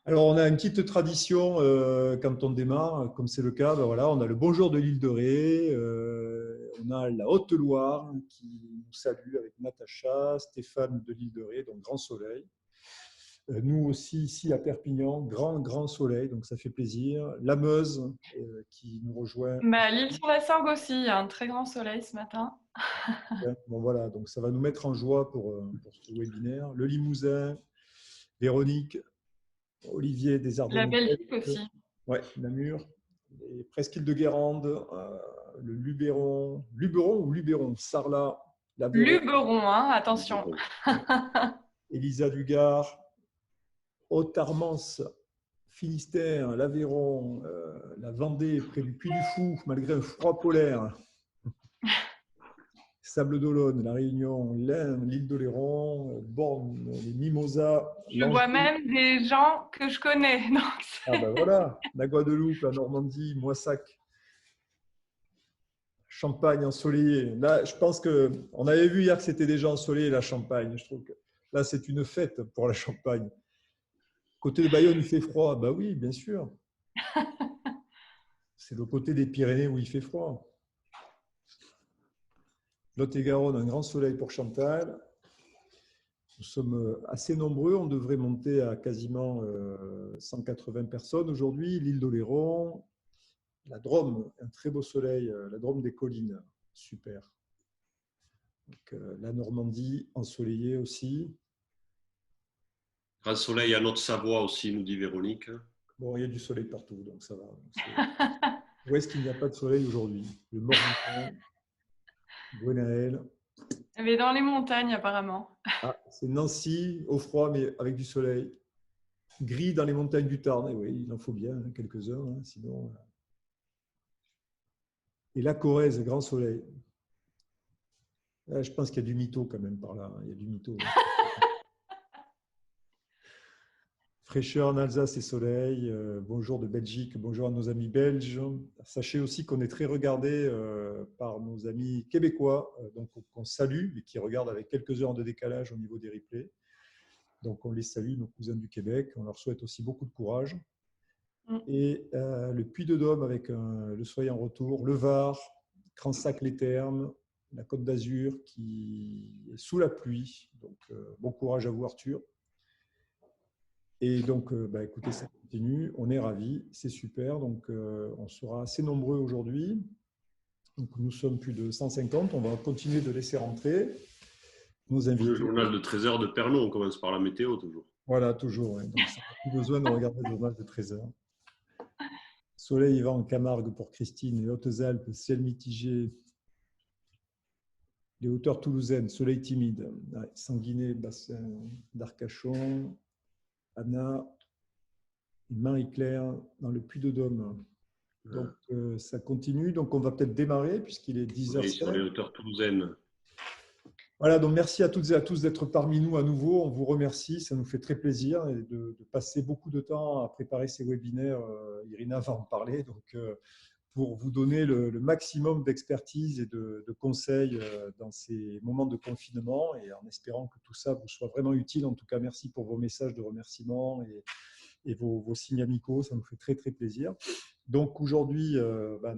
Alors, on a une petite tradition quand on démarre, comme c'est le cas. Ben voilà, on a le bonjour de l'île de Ré, on a la Haute-Loire qui nous salue avec Natacha, Stéphane de l'île de Ré, donc grand soleil. Nous aussi, ici à Perpignan, grand soleil, donc ça fait plaisir. La Meuse qui nous rejoint. Bah, l'île sur la Sorgue aussi, il y a un très grand soleil ce matin. Ouais, bon, voilà, donc ça va nous mettre en joie pour ce webinaire. Le Limousin, Véronique, Olivier des La Ardennes, Belgique aussi. ouais, Namur, les presqu'îles de Guérande, le Luberon ou Luberon, Sarlat, l'Aveyron, Luberon, hein, attention. ouais, Elisa du Gard, Haute-Armance, Finistère, l'Aveyron, la Vendée, près du Puy du Fou, malgré un froid polaire, Sable d'Olonne, la Réunion, l'Ain, l'île d'Oléron, Borne, les Mimosas, Je vois l'Anjou. même des gens que je connais. Donc Ah ben voilà, la Guadeloupe, la Normandie, Moissac, Champagne ensoleillé. Là, je pense qu'on avait vu hier que c'était déjà ensoleillé la Champagne. Je trouve que là, c'est une fête pour la Champagne. Côté de Bayonne, il fait froid. Bah oui, bien sûr. C'est le côté des Pyrénées où il fait froid. Lot-et-Garonne, un grand soleil pour Chantal. Nous sommes assez nombreux. On devrait monter à quasiment 180 personnes aujourd'hui. L'île d'Oléron, la Drôme, un très beau soleil. La Drôme des collines, super. Donc, la Normandie, ensoleillée aussi. Grand soleil à Notre-Savoie aussi, nous dit Véronique. Bon, il y a du soleil partout, donc ça va. Où est-ce qu'il n'y a pas de soleil aujourd'hui? Le Morbihan, Gwenaël. mais dans les montagnes apparemment. Ah, c'est Nancy, au froid, mais avec du soleil. Gris dans les montagnes du Tarn. Et oui, il en faut bien quelques-uns, hein, sinon. Et la Corrèze, grand soleil. Là, je pense qu'il y a du mytho quand même par là, hein. Il y a du mytho. Fraîcheur en Alsace et soleil. Bonjour de Belgique, bonjour à nos amis belges. Sachez aussi qu'on est très regardé par nos amis québécois, donc qu'on salue et qui regardent avec quelques heures de décalage au niveau des replays. Donc on les salue, nos cousins du Québec. On leur souhaite aussi beaucoup de courage. Et le Puy-de-Dôme avec le soleil en retour, le Var, Cransac-les-Thermes, la Côte d'Azur qui est sous la pluie. Donc bon courage à vous Arthur. Et donc, écoutez, ça continue. On est ravis, c'est super. Donc, on sera assez nombreux aujourd'hui. Donc, nous sommes plus de 150. On va continuer de laisser rentrer nos invités. Le journal de 13 heures de Pernod, on commence par la météo toujours. Voilà, toujours. Ouais. Donc, ça n'a plus besoin de regarder le journal de 13 heures. Soleil vent en Camargue pour Christine, les Hautes-Alpes, ciel mitigé. Les hauteurs toulousaines, soleil timide. Ouais, Sanguinet, bassin d'Arcachon, Anna, Marie-Claire dans le Puy-de-Dôme. Donc, ça continue. Donc, on va peut-être démarrer puisqu'il est 10h05. Oui, sur les hauteurs toulousaines. Voilà, donc merci à toutes et à tous d'être parmi nous à nouveau. On vous remercie, ça nous fait très plaisir et de passer beaucoup de temps à préparer ces webinaires. Irina va en parler. Donc, pour vous donner le maximum d'expertise et de conseils dans ces moments de confinement et en espérant que tout ça vous soit vraiment utile. En tout cas, merci pour vos messages de remerciement et vos signes amicaux, ça nous fait très très plaisir. Donc aujourd'hui,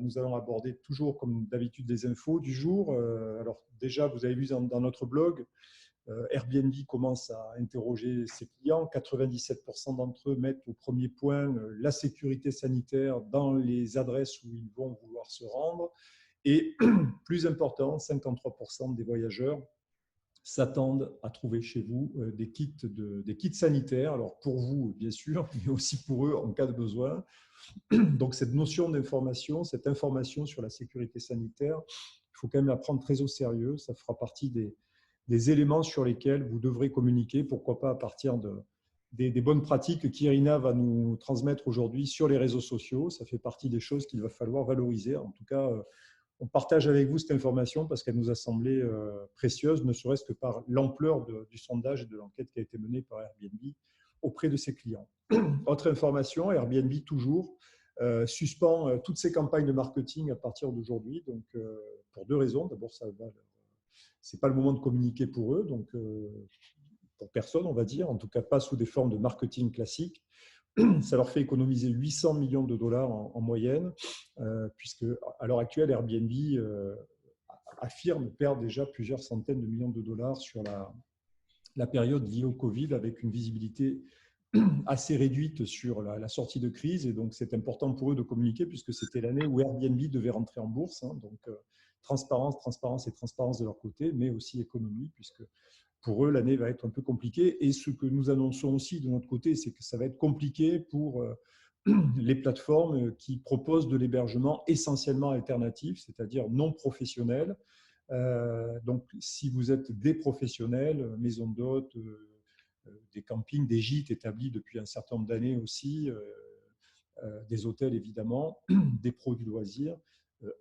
nous allons aborder toujours comme d'habitude des infos du jour. Alors déjà, vous avez vu dans notre blog, Airbnb commence à interroger ses clients. 97% d'entre eux mettent au premier point la sécurité sanitaire dans les adresses où ils vont vouloir se rendre. Et plus important, 53% des voyageurs s'attendent à trouver chez vous des kits sanitaires. Alors pour vous, bien sûr, mais aussi pour eux en cas de besoin. Donc cette notion d'information, cette information sur la sécurité sanitaire, il faut quand même la prendre très au sérieux. Ça fera partie des éléments sur lesquels vous devrez communiquer, pourquoi pas à partir des bonnes pratiques qu'Irina va nous transmettre aujourd'hui sur les réseaux sociaux. Ça fait partie des choses qu'il va falloir valoriser. En tout cas, on partage avec vous cette information parce qu'elle nous a semblé précieuse, ne serait-ce que par l'ampleur du sondage et de l'enquête qui a été menée par Airbnb auprès de ses clients. Autre information, Airbnb toujours suspend toutes ses campagnes de marketing à partir d'aujourd'hui. Donc, pour deux raisons. D'abord, c'est pas le moment de communiquer pour eux, donc pour personne, on va dire, en tout cas pas sous des formes de marketing classiques. Ça leur fait économiser 800 millions de dollars en moyenne, puisque à l'heure actuelle, Airbnb affirme perdre déjà plusieurs centaines de millions de dollars sur la période liée au Covid, avec une visibilité assez réduite sur la sortie de crise. Et donc, c'est important pour eux de communiquer, puisque c'était l'année où Airbnb devait rentrer en bourse. Donc, transparence, transparence et transparence de leur côté, mais aussi économie, puisque pour eux, l'année va être un peu compliquée. Et ce que nous annonçons aussi de notre côté, c'est que ça va être compliqué pour les plateformes qui proposent de l'hébergement essentiellement alternatif, c'est-à-dire non professionnel. Donc, si vous êtes des professionnels, maisons d'hôtes, des campings, des gîtes établis depuis un certain nombre d'années aussi, des hôtels évidemment, des pros du loisir,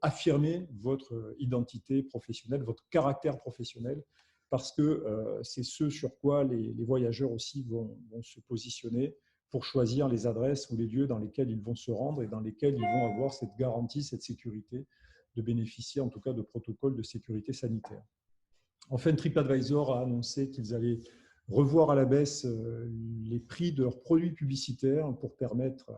affirmez votre identité professionnelle, votre caractère professionnel, parce que c'est ce sur quoi les voyageurs aussi vont se positionner pour choisir les adresses ou les lieux dans lesquels ils vont se rendre et dans lesquels ils vont avoir cette garantie, cette sécurité de bénéficier en tout cas de protocoles de sécurité sanitaire. Enfin, TripAdvisor a annoncé qu'ils allaient revoir à la baisse les prix de leurs produits publicitaires pour permettre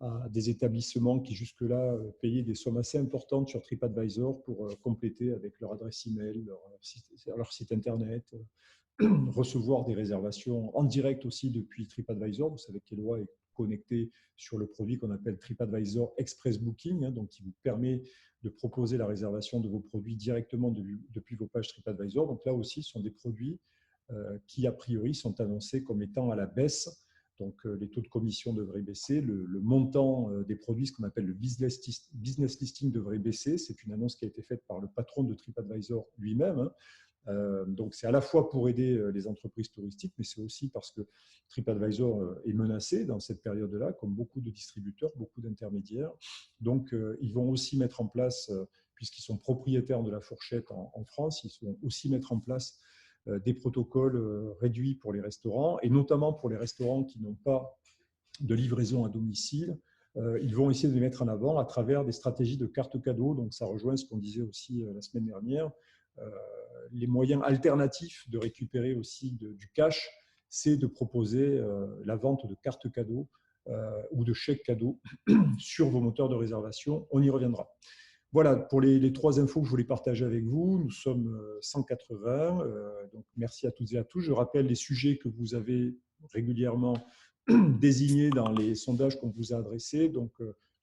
à des établissements qui jusque-là payaient des sommes assez importantes sur TripAdvisor pour compléter avec leur adresse email, leur site internet, recevoir des réservations en direct aussi depuis TripAdvisor. Vous savez qu'Eloi est connecté sur le produit qu'on appelle TripAdvisor Express Booking, donc qui vous permet de proposer la réservation de vos produits directement depuis vos pages TripAdvisor. Donc là aussi, ce sont des produits qui, a priori, sont annoncés comme étant à la baisse. Donc les taux de commission devraient baisser, le montant des produits, ce qu'on appelle le business listing, devrait baisser. C'est une annonce qui a été faite par le patron de TripAdvisor lui-même. Donc, c'est à la fois pour aider les entreprises touristiques, mais c'est aussi parce que TripAdvisor est menacé dans cette période-là, comme beaucoup de distributeurs, beaucoup d'intermédiaires. Donc, ils vont aussi mettre en place, puisqu'ils sont propriétaires de la fourchette en France, ils vont aussi mettre en place des protocoles réduits pour les restaurants, et notamment pour les restaurants qui n'ont pas de livraison à domicile. Ils vont essayer de les mettre en avant à travers des stratégies de cartes cadeaux. Donc, ça rejoint ce qu'on disait aussi la semaine dernière. Les moyens alternatifs de récupérer aussi du cash, c'est de proposer la vente de cartes cadeaux ou de chèques cadeaux sur vos moteurs de réservation. On y reviendra. Voilà pour les trois infos que je voulais partager avec vous. Nous sommes 180. Donc merci à toutes et à tous. Je rappelle les sujets que vous avez régulièrement désignés dans les sondages qu'on vous a adressés. Donc,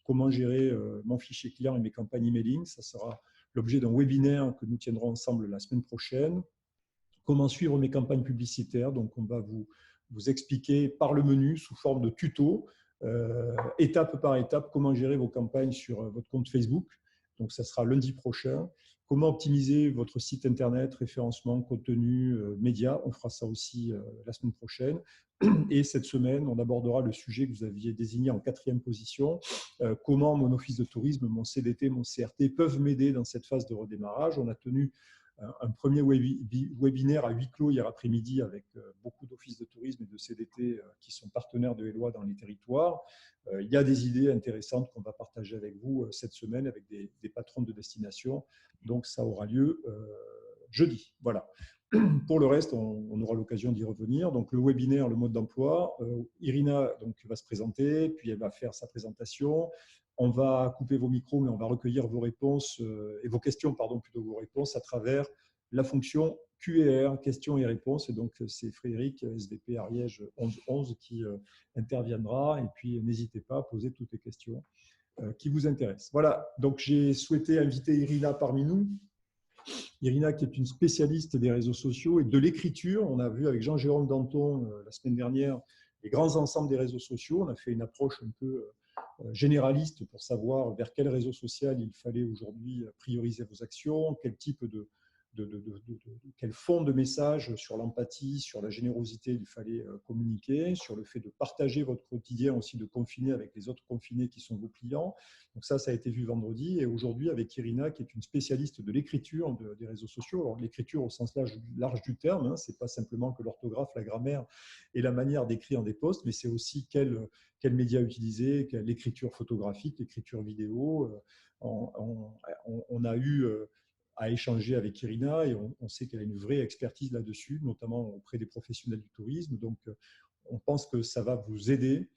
comment gérer mon fichier client et mes campagnes emailing. Ça sera l'objet d'un webinaire que nous tiendrons ensemble la semaine prochaine. Comment suivre mes campagnes publicitaires. Donc, on va vous expliquer par le menu, sous forme de tuto, étape par étape, comment gérer vos campagnes sur votre compte Facebook. Donc, ça sera lundi prochain. Comment optimiser votre site internet, référencement, contenu, médias. On fera ça aussi la semaine prochaine. Et cette semaine, on abordera le sujet que vous aviez désigné en 4e position. Comment mon office de tourisme, mon CDT, mon CRT peuvent m'aider dans cette phase de redémarrage. On a tenu un premier webinaire à huis clos hier après-midi avec beaucoup d'offices de tourisme et de CDT qui sont partenaires de Eloi dans les territoires. Il y a des idées intéressantes qu'on va partager avec vous cette semaine avec des patrons de destination. Donc, ça aura lieu jeudi. Voilà. Pour le reste, on aura l'occasion d'y revenir. Donc, le webinaire, le mode d'emploi, Irina donc, va se présenter, puis elle va faire sa présentation. On va couper vos micros, mais on va recueillir vos réponses et vos questions, pardon, plutôt vos réponses à travers la fonction Q&R, questions et réponses. Et donc, c'est Frédéric, SVP Ariège 1111, qui interviendra. Et puis, n'hésitez pas à poser toutes les questions qui vous intéressent. Voilà, donc j'ai souhaité inviter Irina parmi nous. Irina, qui est une spécialiste des réseaux sociaux et de l'écriture. On a vu avec Jean-Jérôme Danton la semaine dernière les grands ensembles des réseaux sociaux. On a fait une approche un peu généraliste pour savoir vers quel réseau social il fallait aujourd'hui prioriser vos actions, quel type quel fond de message sur l'empathie, sur la générosité il fallait communiquer, sur le fait de partager votre quotidien aussi, de confiner avec les autres confinés qui sont vos clients. Donc ça a été vu vendredi. Et aujourd'hui, avec Irina, qui est une spécialiste de l'écriture des réseaux sociaux. Alors, l'écriture au sens large du terme, hein, ce n'est pas simplement que l'orthographe, la grammaire et la manière d'écrire des posts, mais c'est aussi quel média utiliser, l'écriture photographique, l'écriture vidéo. On a eu à échanger avec Irina et on sait qu'elle a une vraie expertise là-dessus, notamment auprès des professionnels du tourisme. Donc, on pense que ça va vous aider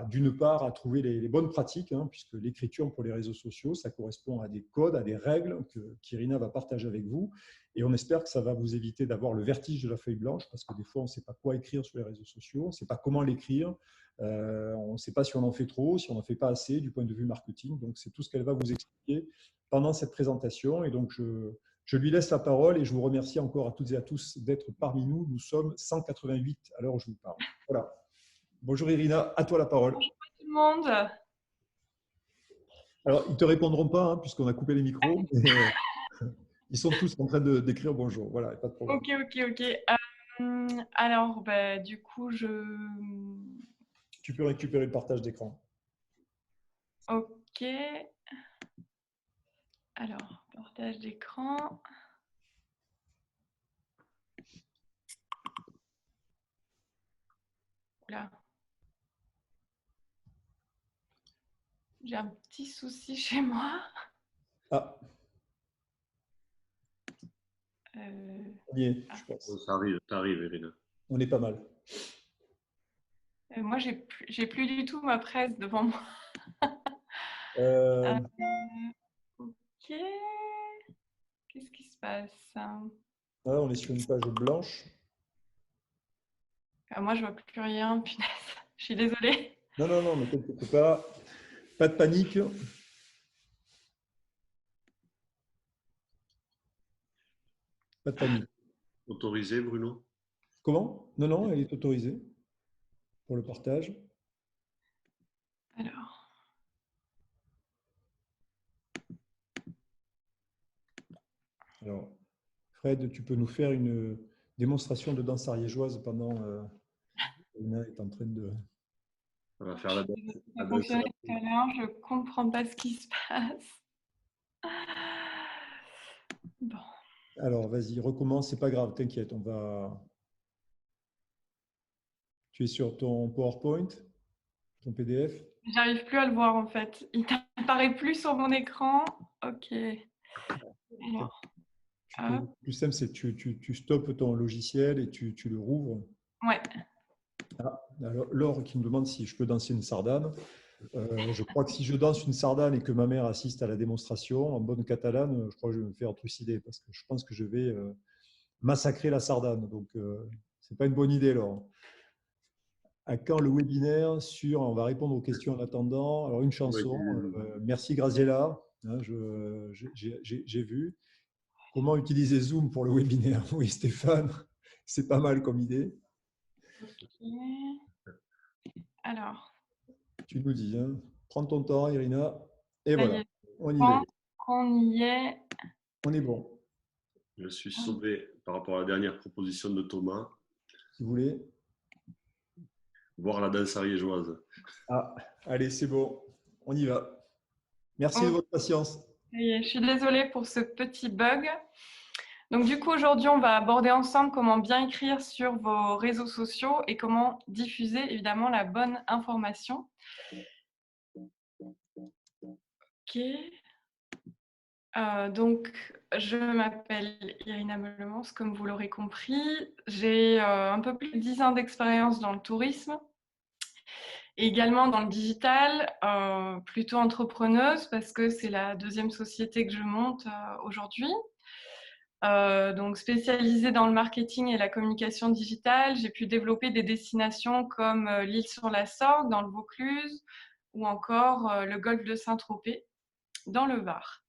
d'une part, à trouver les bonnes pratiques, hein, puisque l'écriture pour les réseaux sociaux, ça correspond à des codes, à des règles qu'Irina va partager avec vous. Et on espère que ça va vous éviter d'avoir le vertige de la feuille blanche, parce que des fois, on ne sait pas quoi écrire sur les réseaux sociaux, on ne sait pas comment l'écrire, on ne sait pas si on en fait trop, si on n'en fait pas assez du point de vue marketing. Donc, c'est tout ce qu'elle va vous expliquer pendant cette présentation. Et donc, je lui laisse la parole et je vous remercie encore à toutes et à tous d'être parmi nous. Nous sommes 188 à l'heure où je vous parle. Voilà. Bonjour Irina, à toi la parole. Bonjour tout le monde. Alors, ils ne te répondront pas, hein, puisqu'on a coupé les micros, mais ils sont tous en train d'écrire bonjour. Voilà, pas de problème. Ok. Alors, du coup, Tu peux récupérer le partage d'écran. Ok. Alors, partage d'écran. Là. J'ai un petit souci chez moi. Ah, on y est, je pense. Ça arrive, Irina. On est pas mal. Moi, j'ai plus du tout ma presse devant moi. Euh, Ok. Qu'est-ce qui se passe? Là, on est sur une page blanche. Moi, je vois plus rien. Punaise. Je suis désolée. Non, ne t'inquiète pas. Pas de panique. Pas de panique. Autorisé, Bruno? Comment? Non, elle est autorisée pour le partage. Alors, Fred, tu peux nous faire une démonstration de danse ariégeoise pendant Irina est en train de… On va faire la danse. Ça a fonctionné tout à l'heure. Je comprends pas ce qui se passe. Bon. Alors, vas-y, recommence, c'est pas grave, t'inquiète, on va… Tu es sur ton PowerPoint, ton PDF? J'arrive plus à le voir en fait. Il n'apparaît plus sur mon écran. Ok. Alors, Le plus simple, c'est que tu stoppes ton logiciel et tu le rouvres. ouais. Ah, alors, Laure qui me demande si je peux danser une sardane. Je crois que si je danse une sardane et que ma mère assiste à la démonstration en bonne catalane, je crois que je vais me faire trucider parce que je pense que je vais massacrer la sardane. Donc, ce n'est pas une bonne idée, Laure. À quand le webinaire sur… On va répondre aux questions en attendant. Alors, une chanson. Merci Graziella. Hein, j'ai vu. Comment utiliser Zoom pour le webinaire? Oui, Stéphane, c'est pas mal comme idée. Ok. Alors. Tu nous dis, hein. Prends ton temps, Irina. Et voilà, on y est. On y est. On est bon. Je suis sauvé par rapport à la dernière proposition de Thomas. Si vous voulez. Voir la danse ariégeoise. Ah, allez, c'est bon. On y va. Merci de votre patience. Je suis désolée pour ce petit bug. Donc du coup, aujourd'hui, on va aborder ensemble comment bien écrire sur vos réseaux sociaux et comment diffuser évidemment la bonne information. Ok. Donc, je m'appelle Irina Meulemans, comme vous l'aurez compris. J'ai un peu plus de 10 ans d'expérience dans le tourisme, et également dans le digital, plutôt entrepreneuse parce que c'est la deuxième société que je monte aujourd'hui. Donc spécialisée dans le marketing et la communication digitale, j'ai pu développer des destinations comme l'île sur la Sorgue dans le Vaucluse ou encore le golfe de Saint-Tropez dans le Var.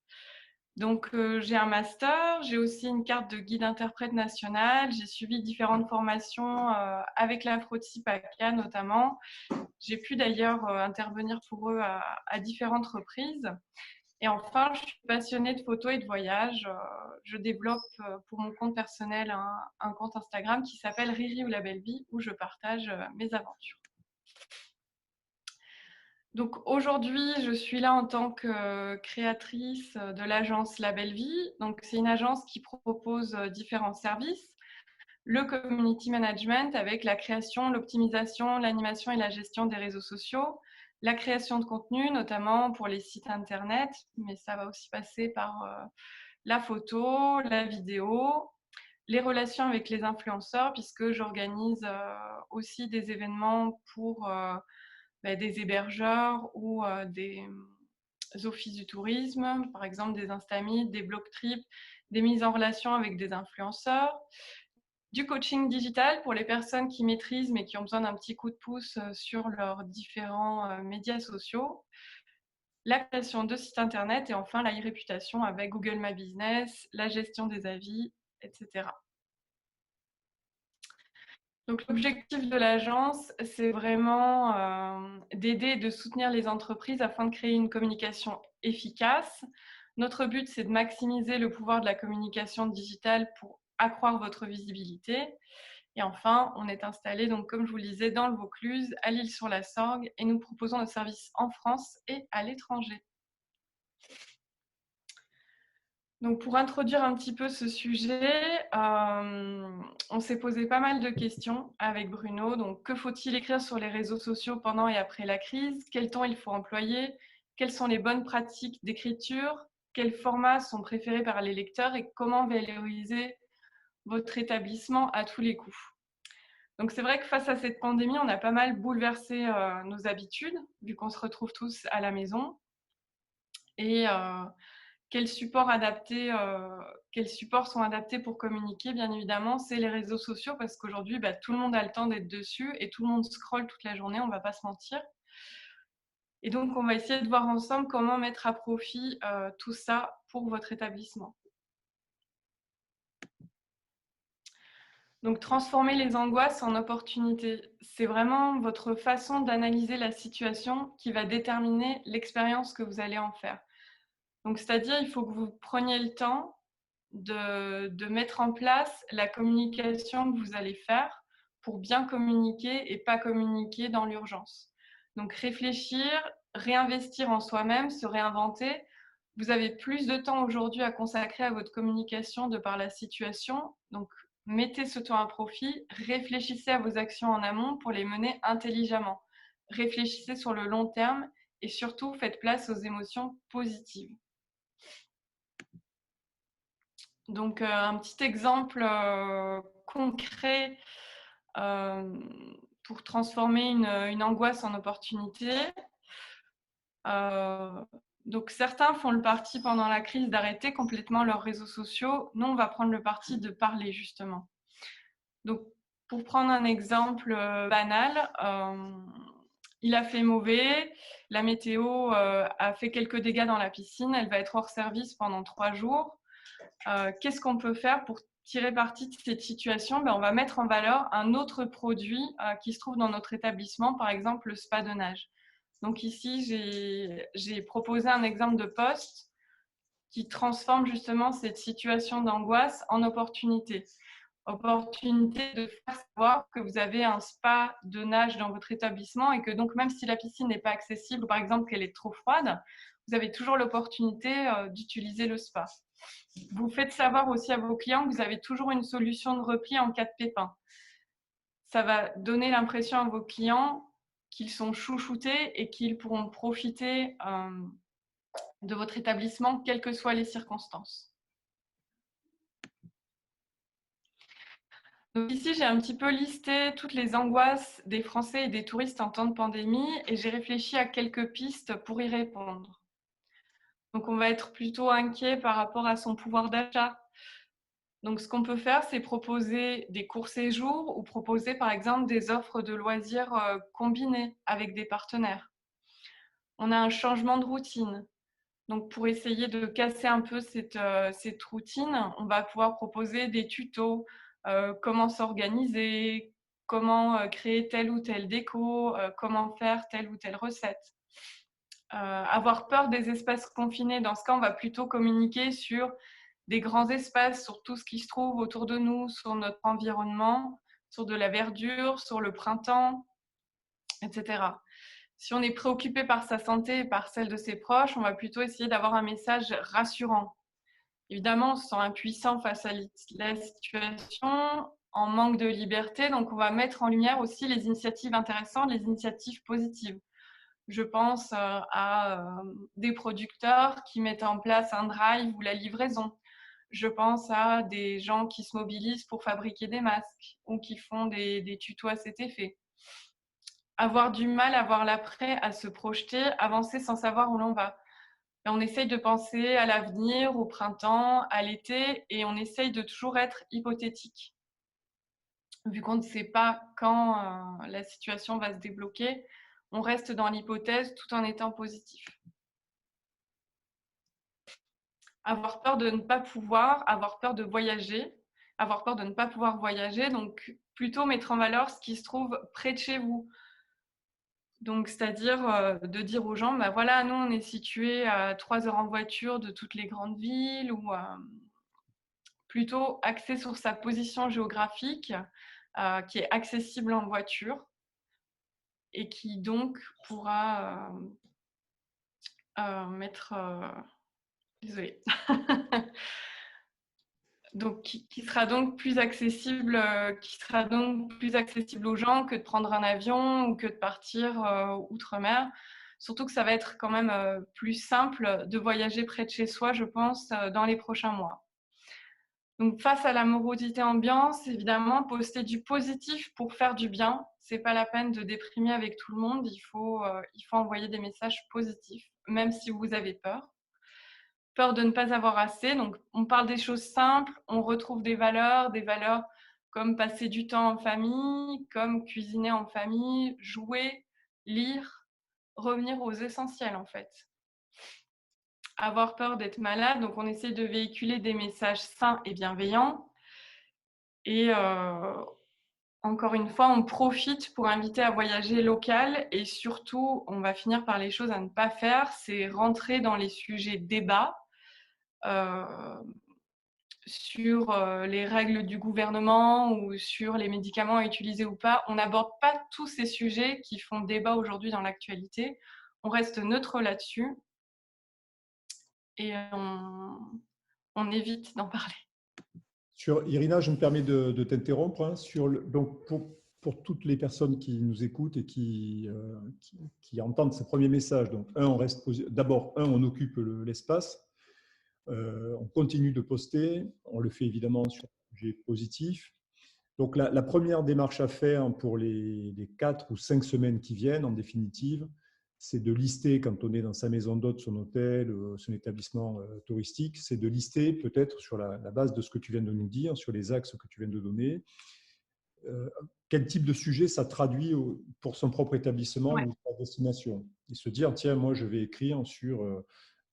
Donc j'ai un master, j'ai aussi une carte de guide interprète national, j'ai suivi différentes formations avec l'Afro-Type à Cannes notamment. J'ai pu d'ailleurs intervenir pour eux à différentes reprises. Et enfin, je suis passionnée de photos et de voyages. Je développe pour mon compte personnel un compte Instagram qui s'appelle Riri ou la belle vie, où je partage mes aventures. Donc aujourd'hui, je suis là en tant que créatrice de l'agence La Belle Vie. Donc c'est une agence qui propose différents services. Le community management avec la création, l'optimisation, l'animation et la gestion des réseaux sociaux, la création de contenu, notamment pour les sites internet, mais ça va aussi passer par la photo, la vidéo, les relations avec les influenceurs, puisque j'organise aussi des événements pour des hébergeurs ou des offices du tourisme, par exemple des Instameet, des Blocktrip, des mises en relation avec des influenceurs, du coaching digital pour les personnes qui maîtrisent mais qui ont besoin d'un petit coup de pouce sur leurs différents médias sociaux, la création de sites internet et enfin la e-réputation avec Google My Business, la gestion des avis, etc. Donc l'objectif de l'agence, c'est vraiment d'aider et de soutenir les entreprises afin de créer une communication efficace. Notre but, c'est de maximiser le pouvoir de la communication digitale pour accroître votre visibilité. Et enfin, on est installé, donc, comme je vous le disais, dans le Vaucluse, à l'Isle-sur-la-Sorgue, et nous proposons nos services en France et à l'étranger. Donc, pour introduire un petit peu ce sujet, on s'est posé pas mal de questions avec Bruno. Donc, que faut-il écrire sur les réseaux sociaux pendant et après la crise? Quel temps il faut employer? Quelles sont les bonnes pratiques d'écriture? Quels formats sont préférés par les lecteurs? Et comment valoriser votre établissement à tous les coups? Donc, c'est vrai que face à cette pandémie, on a pas mal bouleversé nos habitudes, vu qu'on se retrouve tous à la maison. Et quels supports sont adaptés pour communiquer? Bien évidemment, c'est les réseaux sociaux parce qu'aujourd'hui, tout le monde a le temps d'être dessus et tout le monde scrolle toute la journée, on ne va pas se mentir. Et donc, on va essayer de voir ensemble comment mettre à profit tout ça pour votre établissement. Donc, transformer les angoisses en opportunités, c'est vraiment votre façon d'analyser la situation qui va déterminer l'expérience que vous allez en faire. Donc, c'est-à-dire, il faut que vous preniez le temps de mettre en place la communication que vous allez faire pour bien communiquer et pas communiquer dans l'urgence. Donc, réfléchir, réinvestir en soi-même, se réinventer. Vous avez plus de temps aujourd'hui à consacrer à votre communication de par la situation. Donc, mettez ce temps à profit, réfléchissez à vos actions en amont pour les mener intelligemment. Réfléchissez sur le long terme et surtout faites place aux émotions positives. Donc, un petit exemple concret pour transformer une angoisse en opportunité. Donc, certains font le parti pendant la crise d'arrêter complètement leurs réseaux sociaux. Nous, on va prendre le parti de parler, justement. Donc, pour prendre un exemple banal, il a fait mauvais, la météo a fait quelques dégâts dans la piscine, elle va être hors service pendant 3 jours. Qu'est-ce qu'on peut faire pour tirer parti de cette situation? On va mettre en valeur un autre produit qui se trouve dans notre établissement, par exemple le spa de nage. Donc ici, j'ai proposé un exemple de post qui transforme justement cette situation d'angoisse en opportunité. Opportunité de faire savoir que vous avez un spa de nage dans votre établissement et que donc même si la piscine n'est pas accessible ou par exemple qu'elle est trop froide, vous avez toujours l'opportunité d'utiliser le spa. Vous faites savoir aussi à vos clients que vous avez toujours une solution de repli en cas de pépin. Ça va donner l'impression à vos clients qu'ils sont chouchoutés et qu'ils pourront profiter de votre établissement, quelles que soient les circonstances. Donc ici, j'ai un petit peu listé toutes les angoisses des Français et des touristes en temps de pandémie et j'ai réfléchi à quelques pistes pour y répondre. Donc, on va être plutôt inquiet par rapport à son pouvoir d'achat. Donc, ce qu'on peut faire, c'est proposer des courts séjours ou proposer, par exemple, des offres de loisirs combinées avec des partenaires. On a un changement de routine. Donc, pour essayer de casser un peu cette routine, on va pouvoir proposer des tutos, comment s'organiser, comment créer telle ou telle déco, comment faire telle ou telle recette. Avoir peur des espaces confinés, dans ce cas, on va plutôt communiquer sur des grands espaces, sur tout ce qui se trouve autour de nous, sur notre environnement, sur de la verdure, sur le printemps, etc. Si on est préoccupé par sa santé et par celle de ses proches, on va plutôt essayer d'avoir un message rassurant. Évidemment, on se sent impuissant face à la situation, en manque de liberté, donc on va mettre en lumière aussi les initiatives intéressantes, les initiatives positives. Je pense à des producteurs qui mettent en place un drive ou la livraison. Je pense à des gens qui se mobilisent pour fabriquer des masques ou qui font des tutos à cet effet. avoir du mal à voir l'après, à se projeter, avancer sans savoir où l'on va. Et on essaye de penser à l'avenir, au printemps, à l'été, et on essaye de toujours être hypothétique. Vu qu'on ne sait pas quand la situation va se débloquer, on reste dans l'hypothèse tout en étant positif. Avoir peur de ne pas pouvoir, avoir peur de voyager, avoir peur de ne pas pouvoir voyager, donc plutôt mettre en valeur ce qui se trouve près de chez vous. Donc, c'est-à-dire de dire aux gens, bah voilà, nous, on est situé à 3 heures en voiture de toutes les grandes villes, ou plutôt axé sur sa position géographique, qui est accessible en voiture et qui donc pourra mettre... désolée. Donc, qui sera donc plus accessible, aux gens que de prendre un avion ou que de partir outre-mer. Surtout que ça va être quand même plus simple de voyager près de chez soi, je pense, dans les prochains mois. Donc, face à la morosité ambiance, évidemment, poster du positif pour faire du bien. C'est pas la peine de déprimer avec tout le monde. Il faut envoyer des messages positifs, même si vous avez peur. Peur de ne pas avoir assez. Donc, on parle des choses simples, on retrouve des valeurs comme passer du temps en famille, comme cuisiner en famille, jouer, lire, revenir aux essentiels en fait. Avoir peur d'être malade, donc on essaie de véhiculer des messages sains et bienveillants. Et encore une fois, on profite pour inviter à voyager local et surtout, on va finir par les choses à ne pas faire, c'est rentrer dans les sujets débats. Sur les règles du gouvernement ou sur les médicaments à utiliser ou pas. On n'aborde pas tous ces sujets qui font débat aujourd'hui dans l'actualité. On reste neutre là-dessus et on évite d'en parler. Irina, je me permets de t'interrompre. Hein, donc pour toutes les personnes qui nous écoutent et qui entendent ce premier message, donc d'abord, on occupe l'espace. On continue de poster, on le fait évidemment sur un sujet positif. Donc la première démarche à faire pour les 4 ou 5 semaines qui viennent, en définitive, c'est de lister, quand on est dans sa maison d'hôte, son hôtel, son établissement touristique, c'est de lister peut-être sur la base de ce que tu viens de nous dire, sur les axes que tu viens de donner, quel type de sujet ça traduit pour son propre établissement ou sa destination. Et se dire, tiens, moi je vais écrire sur...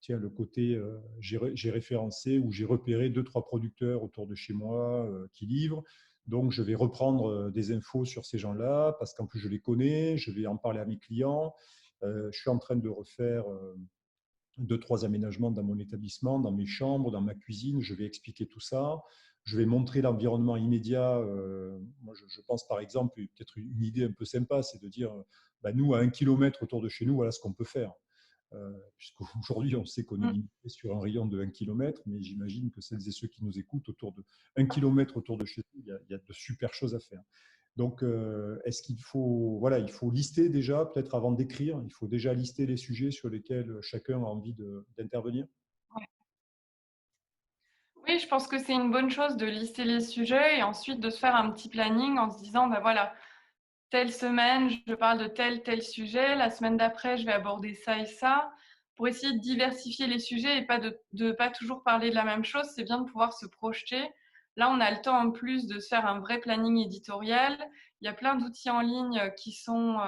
tiens, le côté, j'ai référencé ou j'ai repéré 2-3 producteurs autour de chez moi qui livrent. Donc, je vais reprendre des infos sur ces gens-là parce qu'en plus, je les connais, je vais en parler à mes clients. Je suis en train de refaire 2-3 aménagements dans mon établissement, dans mes chambres, dans ma cuisine. Je vais expliquer tout ça. Je vais montrer l'environnement immédiat. Moi, je pense par exemple, peut-être une idée un peu sympa, c'est de dire, nous, à 1 kilomètre autour de chez nous, voilà ce qu'on peut faire. Puisqu'aujourd'hui, on sait qu'on est limité sur un rayon de 1 km, mais j'imagine que celles et ceux qui nous écoutent, autour de 1 km autour de chez nous, il y a de super choses à faire. Donc, est-ce qu'il faut, il faut lister déjà, peut-être avant d'écrire, il faut déjà lister les sujets sur lesquels chacun a envie d'intervenir? Oui, je pense que c'est une bonne chose de lister les sujets et ensuite de se faire un petit planning en se disant, voilà, telle semaine, je parle de tel sujet, la semaine d'après, je vais aborder ça et ça, pour essayer de diversifier les sujets et pas de pas toujours parler de la même chose. C'est bien de pouvoir se projeter. Là, on a le temps en plus de se faire un vrai planning éditorial. Il y a plein d'outils en ligne qui sont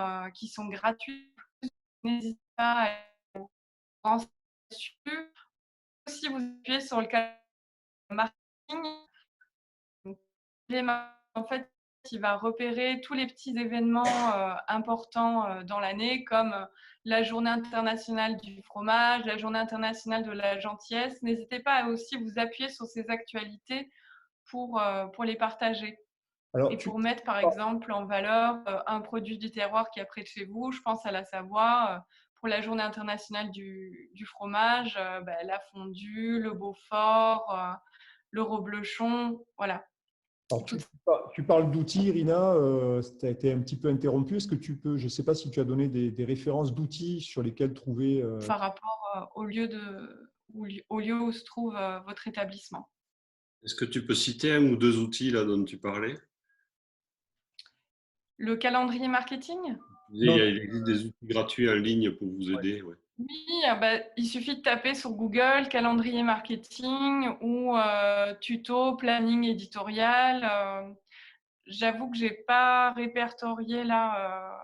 gratuits. N'hésitez pas à vous renseigner dessus. Si vous appuyez sur le calendrier marketing, en fait, il va repérer tous les petits événements importants dans l'année, comme la journée internationale du fromage, la journée internationale de la gentillesse. N'hésitez pas à aussi vous appuyer sur ces actualités pour les partager. Alors, et pour mettre, par exemple, en valeur un produit du terroir qui est près de chez vous. Je pense à la Savoie. Pour la journée internationale du fromage, la fondue, le Beaufort, le reblochon, voilà. Alors, tu parles d'outils, Irina, tu as été un petit peu interrompu. Est-ce que tu peux, je ne sais pas si tu as donné des références d'outils sur lesquels trouver… Par rapport au lieu où se trouve votre établissement. Est-ce que tu peux citer 1 ou 2 outils là, dont tu parlais? Le calendrier marketing? Il Non, existe des outils gratuits en ligne pour vous aider. Ouais. Oui, bah, il suffit de taper sur Google calendrier marketing ou tuto planning éditorial. J'avoue que j'ai pas répertorié là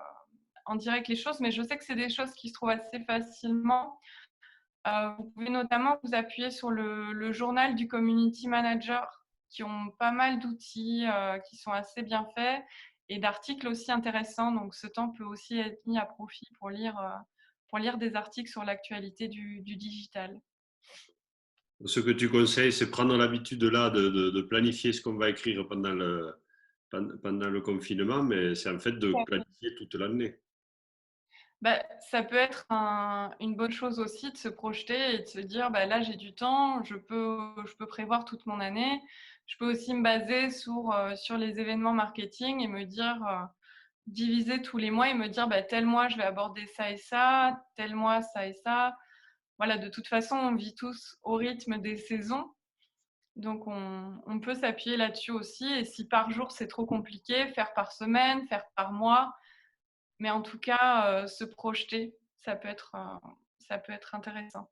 en direct les choses, mais je sais que c'est des choses qui se trouvent assez facilement. Vous pouvez notamment vous appuyer sur le journal du community manager, qui ont pas mal d'outils qui sont assez bien faits et d'articles aussi intéressants. Donc, ce temps peut aussi être mis à profit pour lire des articles sur l'actualité du digital. Ce que tu conseilles, c'est prendre l'habitude là de planifier ce qu'on va écrire pendant le confinement, mais c'est en fait de planifier toute l'année. Bah, ça peut être une bonne chose aussi de se projeter et de se dire bah, là j'ai du temps, je peux prévoir toute mon année. Je peux aussi me baser sur les événements marketing et me dire, diviser tous les mois et me dire bah, tel mois je vais aborder ça et ça, tel mois ça et ça. Voilà, de toute façon, on vit tous au rythme des saisons. Donc on peut s'appuyer là-dessus aussi. Et si par jour c'est trop compliqué, faire par semaine, faire par mois. Mais en tout cas, se projeter, ça peut être intéressant.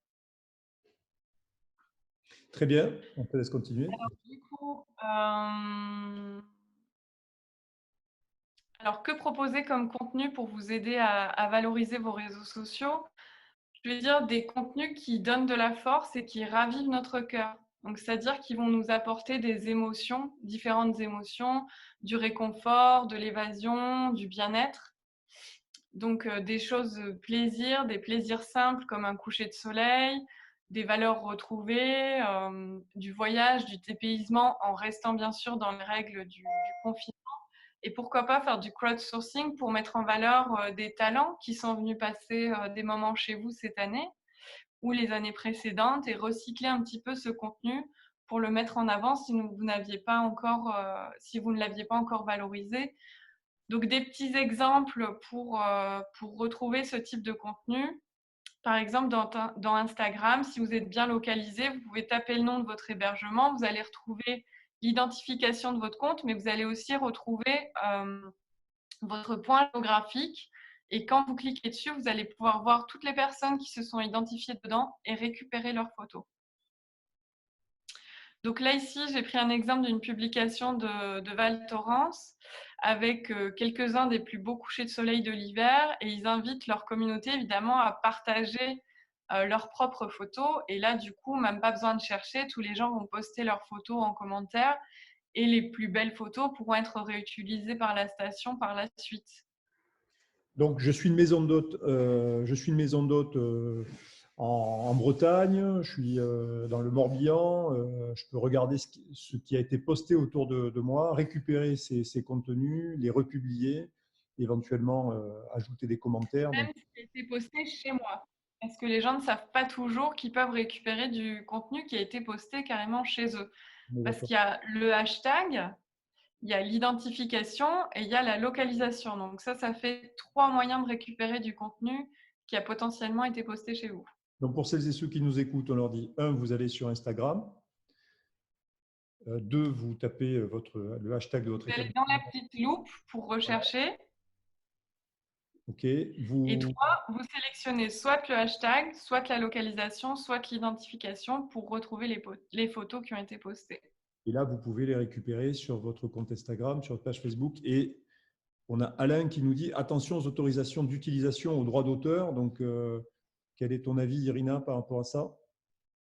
très bien, on te laisse continuer. Du coup, alors que proposer comme contenu pour vous aider à valoriser vos réseaux sociaux? Je vais dire des contenus qui donnent de la force et qui ravivent notre cœur. Donc, c'est-à-dire qu'ils vont nous apporter des émotions, différentes émotions, du réconfort, de l'évasion, du bien-être. Donc, des choses plaisirs, des plaisirs simples comme un coucher de soleil, des valeurs retrouvées, du voyage, du dépaysement en restant bien sûr dans les règles du confinement. Et pourquoi pas faire du crowdsourcing pour mettre en valeur des talents qui sont venus passer des moments chez vous cette année ou les années précédentes et recycler un petit peu ce contenu pour le mettre en avant si vous n'aviez pas encore, si vous ne l'aviez pas encore valorisé. Donc des petits exemples pour retrouver ce type de contenu. Par exemple, dans Instagram, si vous êtes bien localisé, vous pouvez taper le nom de votre hébergement, vous allez retrouver l'identification de votre compte, mais vous allez aussi retrouver votre point géographique. Et quand vous cliquez dessus, vous allez pouvoir voir toutes les personnes qui se sont identifiées dedans et récupérer leurs photos. Donc là, ici, j'ai pris un exemple d'une publication de Val Thorens avec quelques-uns des plus beaux couchers de soleil de l'hiver et ils invitent leur communauté évidemment à partager leurs propres photos. Et là, du coup, même pas besoin de chercher, tous les gens vont poster leurs photos en commentaire et les plus belles photos pourront être réutilisées par la station par la suite. Donc, je suis une maison d'hôte, en Bretagne, je suis dans le Morbihan, je peux regarder ce qui a été posté autour de moi, récupérer ces contenus, les republier, éventuellement ajouter des commentaires. Même Donc, ce qui a été posté chez moi. Parce que les gens ne savent pas toujours qu'ils peuvent récupérer du contenu qui a été posté carrément chez eux. Parce qu'il y a le hashtag, il y a l'identification et il y a la localisation. Donc ça fait 3 moyens de récupérer du contenu qui a potentiellement été posté chez vous. donc, pour celles et ceux qui nous écoutent, on leur dit, un, vous allez sur Instagram, deux, vous tapez le hashtag de votre Vous allez dans établissement. la petite loupe pour rechercher. OK, Et vous, 3, vous sélectionnez soit le hashtag, soit la localisation, soit l'identification pour retrouver les photos qui ont été postées. et là, vous pouvez les récupérer sur votre compte Instagram, sur votre page Facebook. Et on a Alain qui nous dit attention aux autorisations d'utilisation aux droits d'auteur. Donc, quel est ton avis, Irina, par rapport à ça?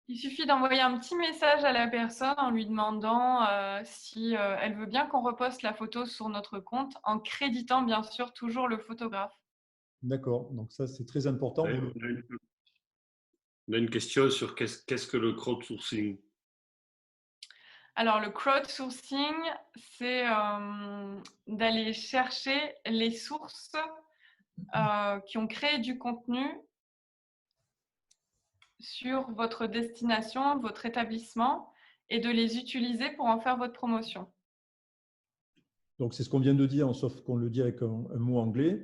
Il suffit d'envoyer un petit message à la personne en lui demandant si elle veut bien qu'on reposte la photo sur notre compte, en créditant bien sûr toujours le photographe. D'accord, donc ça, c'est très important. Ouais, on a une question sur qu'est-ce que le crowdsourcing. Alors le crowdsourcing, c'est d'aller chercher les sources qui ont créé du contenu sur votre destination, votre établissement, et de les utiliser pour en faire votre promotion. Donc, c'est ce qu'on vient de dire, sauf qu'on le dit avec un mot anglais.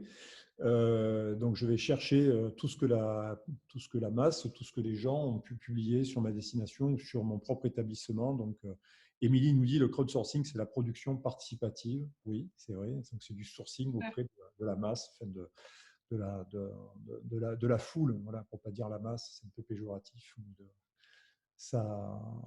Donc, je vais chercher tout ce que la masse, tout ce que les gens ont pu publier sur ma destination ou sur mon propre établissement. Donc, Émilie nous dit le crowdsourcing, c'est la production participative. Oui, c'est vrai. Donc, c'est du sourcing auprès de la masse, enfin de la foule, voilà, pour ne pas dire la masse, c'est un peu péjoratif.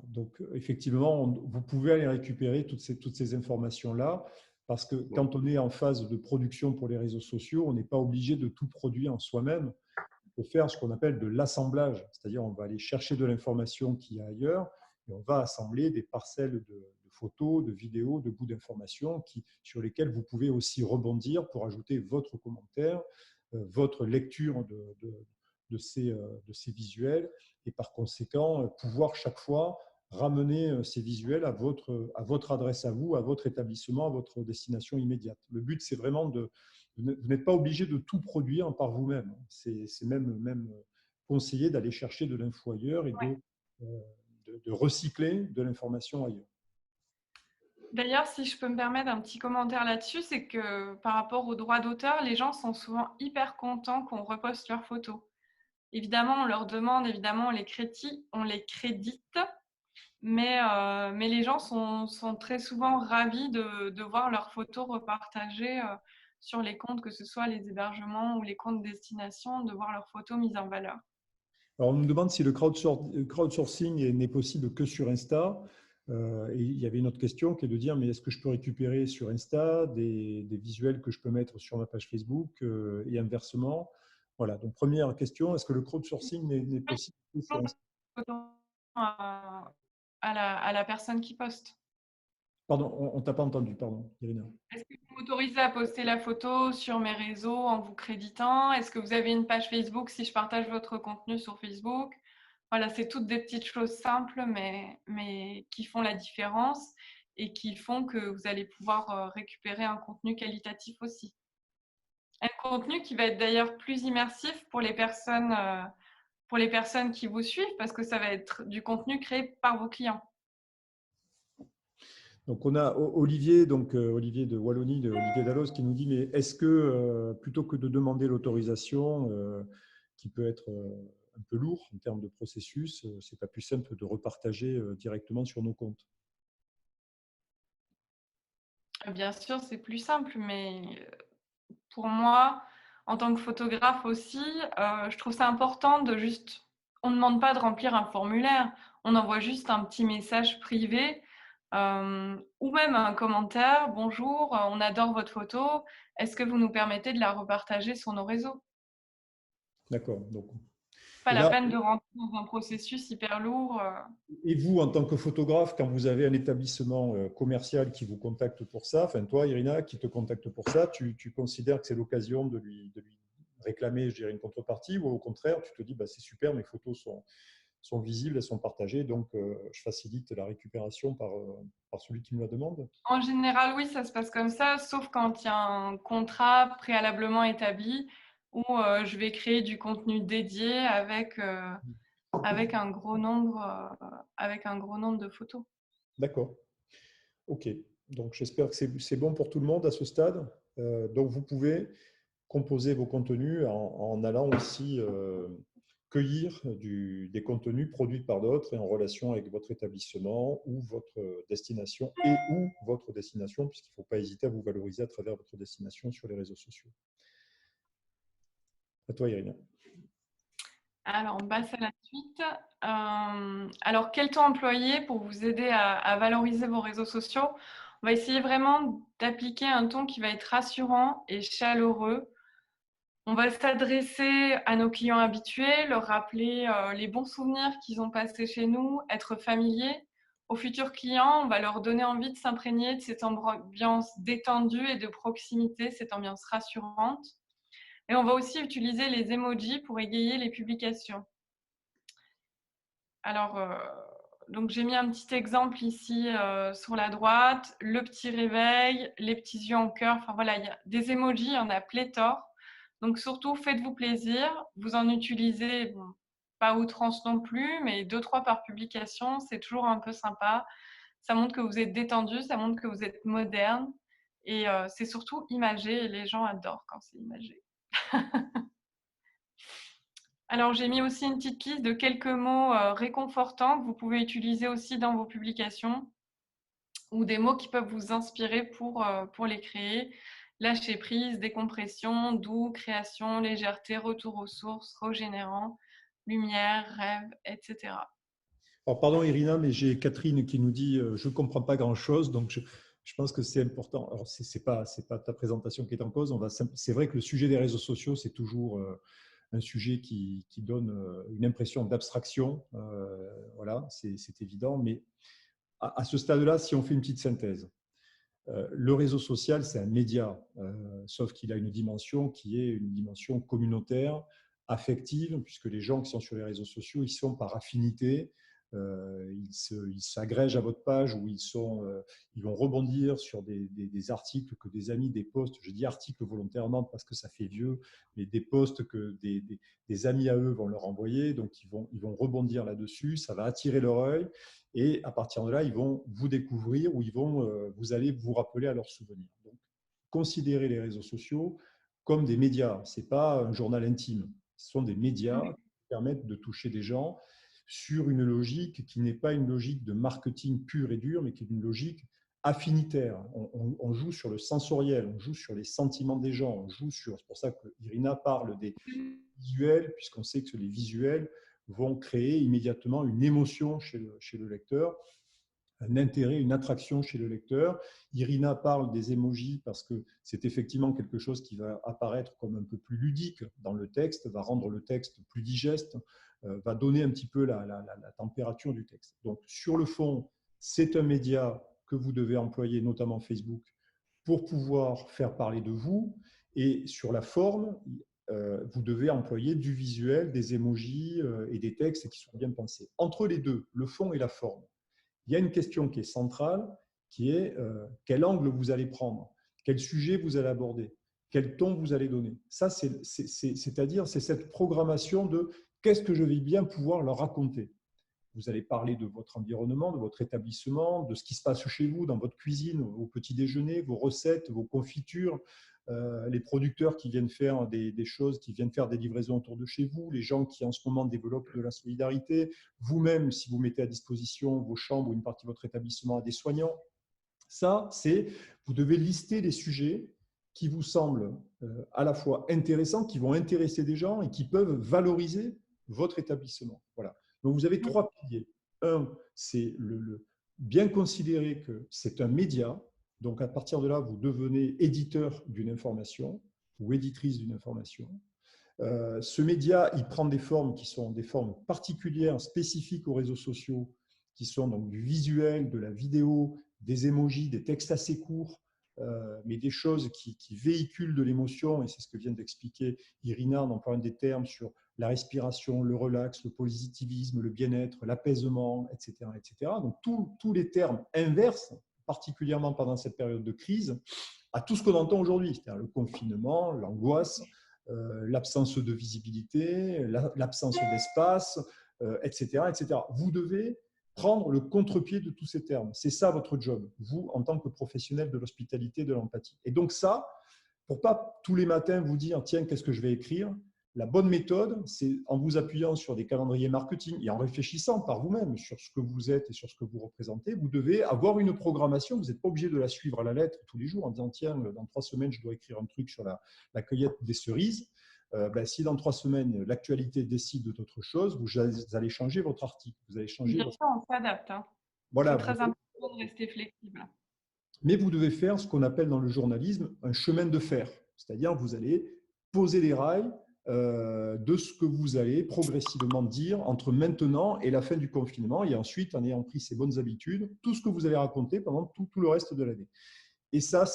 Donc, effectivement, vous pouvez aller récupérer toutes ces informations-là, parce que quand on est en phase de production pour les réseaux sociaux, on n'est pas obligé de tout produire en soi-même. Il faut faire ce qu'on appelle de l'assemblage, c'est-à-dire on va aller chercher de l'information qu'il y a ailleurs et on va assembler des parcelles de photos, de vidéos, de bouts d'informations sur lesquels vous pouvez aussi rebondir pour ajouter votre commentaire, votre lecture de ces visuels et par conséquent pouvoir chaque fois ramener ces visuels à votre adresse à vous, à votre établissement, à votre destination immédiate. Le but, c'est vraiment vous n'êtes pas obligé de tout produire par vous-même. C'est même conseillé d'aller chercher de l'info ailleurs et de recycler de l'information ailleurs. D'ailleurs, si je peux me permettre un petit commentaire là-dessus, c'est que par rapport aux droits d'auteur, les gens sont souvent hyper contents qu'on reposte leurs photos. Évidemment, on leur demande, évidemment, on les crédite, mais les gens sont très souvent ravis de voir leurs photos repartagées sur les comptes, que ce soit les hébergements ou les comptes destination, de voir leurs photos mises en valeur. Alors, on nous demande si le crowdsourcing n'est possible que sur Insta. Et il y avait une autre question qui est de dire, mais est-ce que je peux récupérer sur Insta des visuels que je peux mettre sur ma page Facebook et inversement? Voilà, donc première question, est-ce que le crowdsourcing n'est possible que sur Insta? À la personne qui poste. Pardon, on ne t'a pas entendu, pardon, Irina. Est-ce que vous m'autorisez à poster la photo sur mes réseaux en vous créditant? Est-ce que vous avez une page Facebook si je partage votre contenu sur Facebook? Voilà, c'est toutes des petites choses simples, mais qui font la différence et qui font que vous allez pouvoir récupérer un contenu qualitatif aussi. Un contenu qui va être d'ailleurs plus immersif pour les personnes qui vous suivent, parce que ça va être du contenu créé par vos clients. Donc, on a Olivier, Olivier de Wallonie, de Olivier Dalloz, qui nous dit, mais est-ce que plutôt que de demander l'autorisation, qui peut être un peu lourd en termes de processus, c'est pas plus simple de repartager directement sur nos comptes? Bien sûr, c'est plus simple, mais pour moi, en tant que photographe aussi, je trouve ça important de juste… On ne demande pas de remplir un formulaire, on envoie juste un petit message privé ou même un commentaire. « Bonjour, on adore votre photo. Est-ce que vous nous permettez de la repartager sur nos réseaux ?» D'accord. Donc, Pas et la là, peine de rentrer dans un processus hyper lourd. et vous, en tant que photographe, quand vous avez un établissement commercial qui vous contacte pour ça, enfin toi, Irina, qui te contacte pour ça, tu considères que c'est l'occasion de lui réclamer, je dirais, une contrepartie, ou au contraire, tu te dis, bah, c'est super, mes photos sont visibles, elles sont partagées, donc je facilite la récupération par celui qui me la demande? En général, oui, ça se passe comme ça, sauf quand il y a un contrat préalablement établi où je vais créer du contenu dédié avec un gros nombre de photos. D'accord. OK. Donc, j'espère que c'est bon pour tout le monde à ce stade. Donc, vous pouvez composer vos contenus en allant aussi cueillir des contenus produits par d'autres et en relation avec votre établissement ou votre destination puisqu'il ne faut pas hésiter à vous valoriser à travers votre destination sur les réseaux sociaux. À toi, Irina. Alors, on passe à la suite. Alors, quel temps employer pour vous aider à valoriser vos réseaux sociaux? On va essayer vraiment d'appliquer un ton qui va être rassurant et chaleureux. On va s'adresser à nos clients habitués, leur rappeler les bons souvenirs qu'ils ont passés chez nous, être familier. Aux futurs clients, on va leur donner envie de s'imprégner de cette ambiance détendue et de proximité, cette ambiance rassurante. Et on va aussi utiliser les emojis pour égayer les publications. Alors, donc j'ai mis un petit exemple ici sur la droite, le petit réveil, les petits yeux en cœur. Enfin voilà, il y a des emojis, il y en a pléthore. Donc surtout, faites-vous plaisir. Vous en utilisez, bon, pas à outrance non plus, mais 2-3 par publication, c'est toujours un peu sympa. Ça montre que vous êtes détendu, ça montre que vous êtes moderne. Et c'est surtout imagé, et les gens adorent quand c'est imagé. Alors, j'ai mis aussi une petite liste de quelques mots réconfortants que vous pouvez utiliser aussi dans vos publications. ou des mots qui peuvent vous inspirer pour les créer. Lâcher prise, décompression, doux, création, légèreté, retour aux sources, régénérant, lumière, rêve, etc. Alors, pardon, Irina, mais j'ai Catherine qui nous dit je ne comprends pas grand-chose, donc je pense que c'est important. Alors, ce n'est pas ta présentation qui est en cause. C'est vrai que le sujet des réseaux sociaux, c'est toujours un sujet qui donne une impression d'abstraction. Voilà, c'est évident. Mais à ce stade-là, si on fait une petite synthèse, le réseau social, c'est un média, sauf qu'il a une dimension qui est une dimension communautaire, affective, puisque les gens qui sont sur les réseaux sociaux, ils sont par affinité, ils s'agrègent à votre page ou ils vont rebondir sur des articles que des amis, des posts, je dis articles volontairement parce que ça fait vieux, mais des posts que des amis à eux vont leur envoyer, donc ils vont rebondir là-dessus, ça va attirer leur œil. Et à partir de là, ils vont vous découvrir ou vous allez vous rappeler à leurs souvenirs. Donc, considérez les réseaux sociaux comme des médias. Ce n'est pas un journal intime. Ce sont des médias qui permettent de toucher des gens sur une logique qui n'est pas une logique de marketing pur et dur, mais qui est une logique affinitaire. On joue sur le sensoriel, on joue sur les sentiments des gens, c'est pour ça que Irina parle des visuels, puisqu'on sait que les visuels vont créer immédiatement une émotion chez le lecteur, un intérêt, une attraction chez le lecteur. Irina parle des emojis parce que c'est effectivement quelque chose qui va apparaître comme un peu plus ludique dans le texte, va rendre le texte plus digeste, va donner un petit peu la température du texte. Donc, sur le fond, c'est un média que vous devez employer, notamment Facebook, pour pouvoir faire parler de vous. Et sur la forme, vous devez employer du visuel, des emojis et des textes qui sont bien pensés. Entre les deux, le fond et la forme, il y a une question qui est centrale, qui est quel angle vous allez prendre, quel sujet vous allez aborder, quel ton vous allez donner. Ça, c'est-à-dire, c'est cette programmation de qu'est-ce que je vais bien pouvoir leur raconter. Vous allez parler de votre environnement, de votre établissement, de ce qui se passe chez vous, dans votre cuisine, vos petits déjeuners, vos recettes, vos confitures, les producteurs qui viennent faire des choses, qui viennent faire des livraisons autour de chez vous, les gens qui en ce moment développent de la solidarité, vous-même, si vous mettez à disposition vos chambres ou une partie de votre établissement à des soignants. Ça, vous devez lister les sujets qui vous semblent à la fois intéressants, qui vont intéresser des gens et qui peuvent valoriser votre établissement. Voilà. Donc, vous avez trois piliers. Un, c'est bien considérer que c'est un média. Donc, à partir de là, vous devenez éditeur d'une information ou éditrice d'une information. Ce média, il prend des formes qui sont des formes particulières, spécifiques aux réseaux sociaux, qui sont donc du visuel, de la vidéo, des emojis, des textes assez courts, mais des choses qui véhiculent de l'émotion, et c'est ce que vient d'expliquer Irina en employant des termes sur la respiration, le relax, le positivisme, le bien-être, l'apaisement, etc., etc. Donc tous les termes inverses, particulièrement pendant cette période de crise, à tout ce qu'on entend aujourd'hui, c'est-à-dire le confinement, l'angoisse, l'absence de visibilité, l'absence d'espace, etc., etc. Vous devez prendre le contre-pied de tous ces termes. C'est ça votre job, vous, en tant que professionnel de l'hospitalité, de l'empathie. Et donc ça, pour pas tous les matins vous dire, tiens, qu'est-ce que je vais écrire, la bonne méthode, c'est en vous appuyant sur des calendriers marketing et en réfléchissant par vous-même sur ce que vous êtes et sur ce que vous représentez, vous devez avoir une programmation. Vous n'êtes pas obligé de la suivre à la lettre tous les jours en disant, tiens, dans 3 semaines, je dois écrire un truc sur la cueillette des cerises. Si dans 3 semaines, l'actualité décide d'autre chose, vous allez changer votre article. Vous allez changer Bien sûr, on s'adapte. Hein. Voilà, c'est très important de rester flexible. Mais vous devez faire ce qu'on appelle dans le journalisme un chemin de fer. C'est-à-dire vous allez poser les rails de ce que vous allez progressivement dire entre maintenant et la fin du confinement, et ensuite, en ayant pris ces bonnes habitudes, tout ce que vous allez raconter pendant tout le reste de l'année. Et ça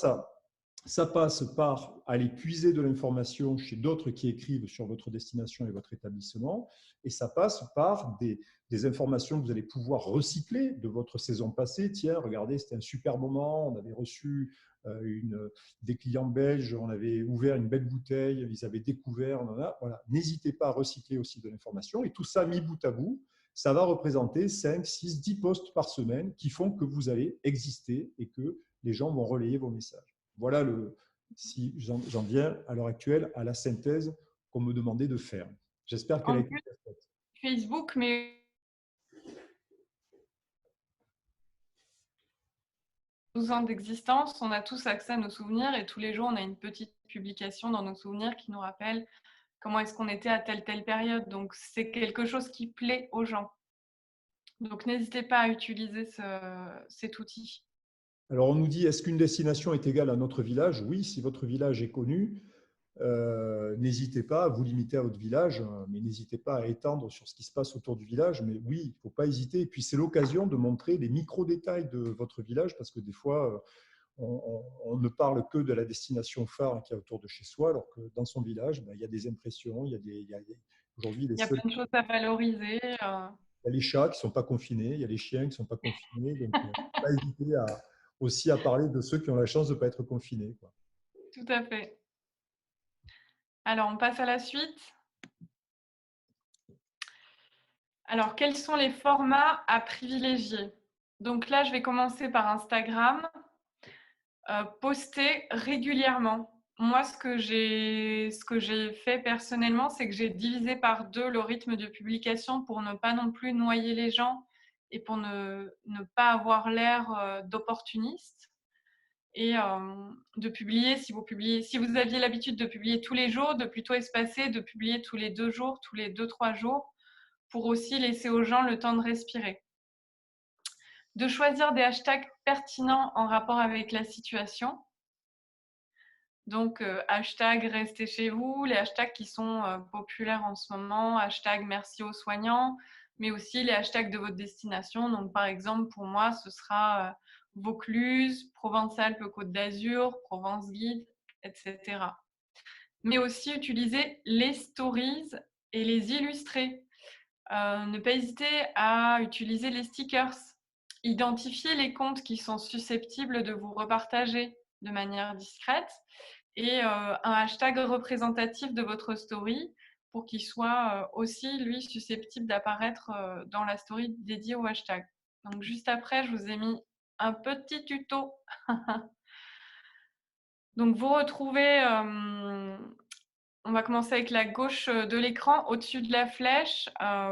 passe par aller puiser de l'information chez d'autres qui écrivent sur votre destination et votre établissement, et ça passe par des informations que vous allez pouvoir recycler de votre saison passée. Tiens, regardez, c'était un super moment, on avait reçu des clients belges, on avait ouvert une belle bouteille, ils avaient découvert, voilà. N'hésitez pas à recycler aussi de l'information, et tout ça mis bout à bout, ça va représenter 5, 6, 10 posts par semaine qui font que vous allez exister et que les gens vont relayer vos messages. Voilà, si j'en viens à l'heure actuelle à la synthèse qu'on me demandait de faire. J'espère qu'elle a été faite. Facebook, mais 12 ans d'existence, on a tous accès à nos souvenirs et tous les jours, on a une petite publication dans nos souvenirs qui nous rappelle comment est-ce qu'on était à telle période. Donc, c'est quelque chose qui plaît aux gens. Donc, n'hésitez pas à utiliser cet outil. Alors, on nous dit, est-ce qu'une destination est égale à notre village? Oui, si votre village est connu, n'hésitez pas à vous limiter à votre village, mais n'hésitez pas à étendre sur ce qui se passe autour du village. Mais oui, il ne faut pas hésiter. Et puis, c'est l'occasion de montrer les micro-détails de votre village, parce que des fois, on ne parle que de la destination phare qui est autour de chez soi, alors que dans son village, ben, il y a des impressions, aujourd'hui, Il y a plein de choses à valoriser. il y a les chats qui ne sont pas confinés, il y a les chiens qui ne sont pas confinés, donc il ne faut pas hésiter aussi à parler de ceux qui ont la chance de ne pas être confinés, quoi. Tout à fait. Alors, on passe à la suite. Alors, quels sont les formats à privilégier? Donc là, je vais commencer par Instagram. Poster régulièrement. Moi, ce que j'ai fait personnellement, c'est que j'ai divisé par 2 le rythme de publication pour ne pas non plus noyer les gens et pour ne pas avoir l'air d'opportuniste. Et de publier, si vous aviez l'habitude de publier tous les jours, de plutôt espacer, de publier tous les 2 jours, tous les 2-3 jours, pour aussi laisser aux gens le temps de respirer. De choisir des hashtags pertinents en rapport avec la situation. Donc, hashtag restez chez vous, les hashtags qui sont populaires en ce moment, hashtag merci aux soignants, mais aussi les hashtags de votre destination. Donc, par exemple, pour moi, ce sera Vaucluse, Provence-Alpes-Côte d'Azur, Provence Guide, etc. Mais aussi utiliser les stories et les illustrer. Ne pas hésiter à utiliser les stickers. Identifier les comptes qui sont susceptibles de vous repartager de manière discrète et un hashtag représentatif de votre story pour qu'il soit aussi, lui, susceptible d'apparaître dans la story dédiée au hashtag. Donc, juste après, je vous ai mis un petit tuto. Donc, vous retrouvez, on va commencer avec la gauche de l'écran. Au-dessus de la flèche,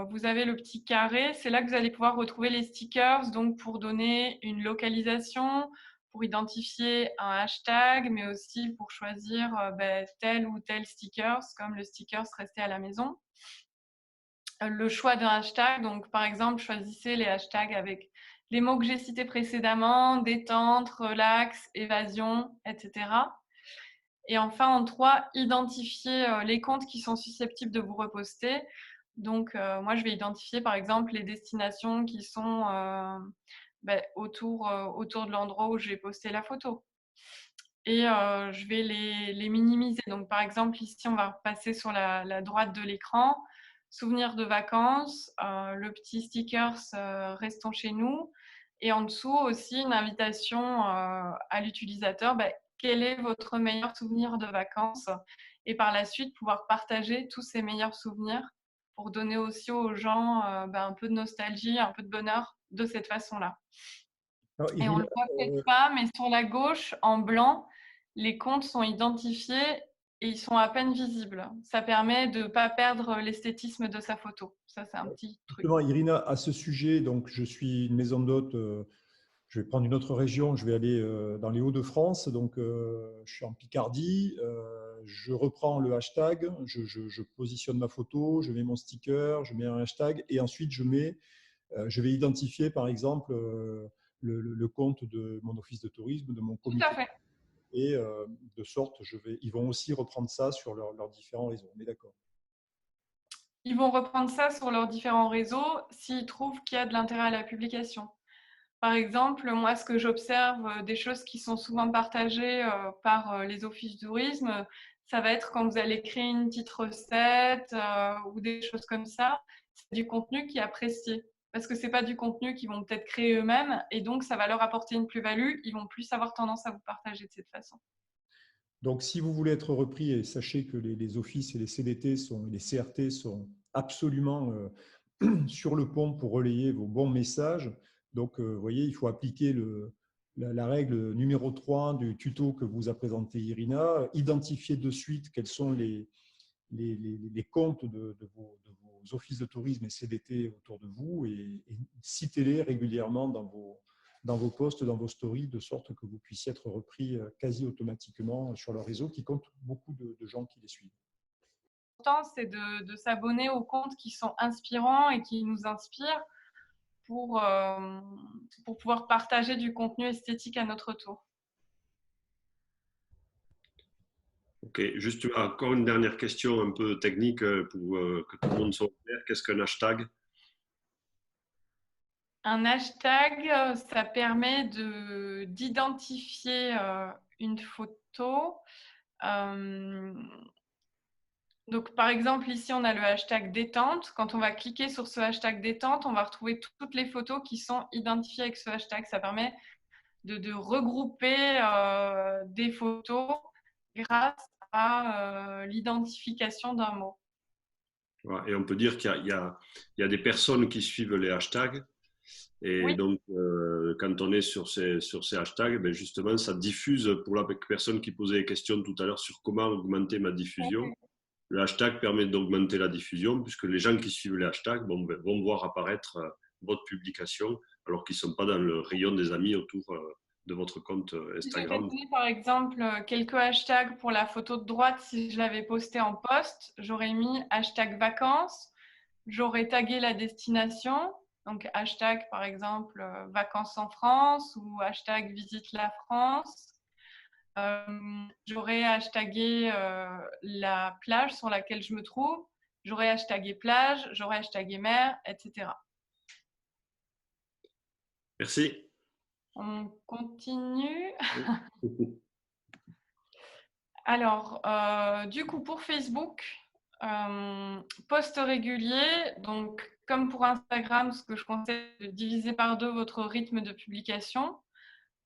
vous avez le petit carré. C'est là que vous allez pouvoir retrouver les stickers, donc pour donner une localisation, pour identifier un hashtag, mais aussi pour choisir tel ou tel stickers, comme le stickers rester à la maison. Le choix d'un hashtag, donc par exemple, choisissez les hashtags avec les mots que j'ai cités précédemment, détente, relax, évasion, etc. Et enfin, en 3, identifier les comptes qui sont susceptibles de vous reposter. Donc, moi, je vais identifier, par exemple, les destinations qui sont autour de l'endroit où j'ai posté la photo. Et je vais les minimiser. Donc, par exemple, ici, on va passer sur la droite de l'écran. Souvenirs de vacances, le petit stickers restons chez nous. Et en dessous aussi, une invitation à l'utilisateur. Quel est votre meilleur souvenir de vacances? Et par la suite, pouvoir partager tous ces meilleurs souvenirs pour donner aussi aux gens un peu de nostalgie, un peu de bonheur de cette façon-là. Alors, Et on ne Irina, le voit peut-être pas, mais sur la gauche, en blanc, les comptes sont identifiés et ils sont à peine visibles. Ça permet de ne pas perdre l'esthétisme de sa photo. Ça, c'est un petit truc. justement, Irina, à ce sujet, donc, je suis une maison d'hôte. Je vais prendre une autre région, je vais aller dans les Hauts-de-France, donc je suis en Picardie, je reprends le hashtag, je positionne ma photo, je mets mon sticker, je mets un hashtag et ensuite je vais identifier par exemple le compte de mon office de tourisme, de mon Tout comité. à fait. Et de sorte, ils vont aussi reprendre ça sur leurs différents réseaux. On est d'accord. Ils vont reprendre ça sur leurs différents réseaux s'ils trouvent qu'il y a de l'intérêt à la publication. Par exemple, moi, ce que j'observe, des choses qui sont souvent partagées par les offices de tourisme, ça va être quand vous allez créer une petite recette ou des choses comme ça. C'est du contenu qui est apprécié. Parce que ce n'est pas du contenu qu'ils vont peut-être créer eux-mêmes et donc ça va leur apporter une plus-value. Ils vont plus avoir tendance à vous partager de cette façon. Donc, si vous voulez être repris, et sachez que les offices et les CDT les CRT sont absolument sur le pont pour relayer vos bons messages. Donc, vous voyez, il faut appliquer la règle numéro 3 du tuto que vous a présenté Irina, identifier de suite quels sont les comptes de vos offices de tourisme et CDT autour de vous et citez-les régulièrement dans vos posts, dans vos stories, de sorte que vous puissiez être repris quasi automatiquement sur leur réseau qui compte beaucoup de gens qui les suivent. L'important, c'est de s'abonner aux comptes qui sont inspirants et qui nous inspirent pour pouvoir partager du contenu esthétique à notre tour. Ok, juste encore une dernière question un peu technique pour que tout le monde soit clair. Qu'est-ce qu'un hashtag? Un hashtag, ça permet d'identifier une photo. Donc, par exemple, ici, on a le hashtag détente. Quand on va cliquer sur ce hashtag détente, on va retrouver toutes les photos qui sont identifiées avec ce hashtag. Ça permet de regrouper des photos grâce à l'identification d'un mot. Voilà. Et on peut dire qu'il y a des personnes qui suivent les hashtags. Et Oui. donc, quand on est sur ces hashtags, ben justement, ça diffuse pour la personne qui posait des questions tout à l'heure sur comment augmenter ma diffusion. Le hashtag permet d'augmenter la diffusion puisque les gens qui suivent les hashtags vont voir apparaître votre publication alors qu'ils ne sont pas dans le rayon des amis autour de votre compte Instagram. Si j'avais donné par exemple quelques hashtags pour la photo de droite, si je l'avais posté en post, j'aurais mis hashtag vacances, j'aurais tagué la destination, donc hashtag par exemple vacances en France ou hashtag visite la France. J'aurais hashtagué la plage sur laquelle je me trouve, j'aurais hashtagué plage, j'aurais hashtagué mer, etc. Merci. On continue. Alors, du coup, pour Facebook, post régulier. Donc, comme pour Instagram, ce que je conseille, de diviser par 2 votre rythme de publication.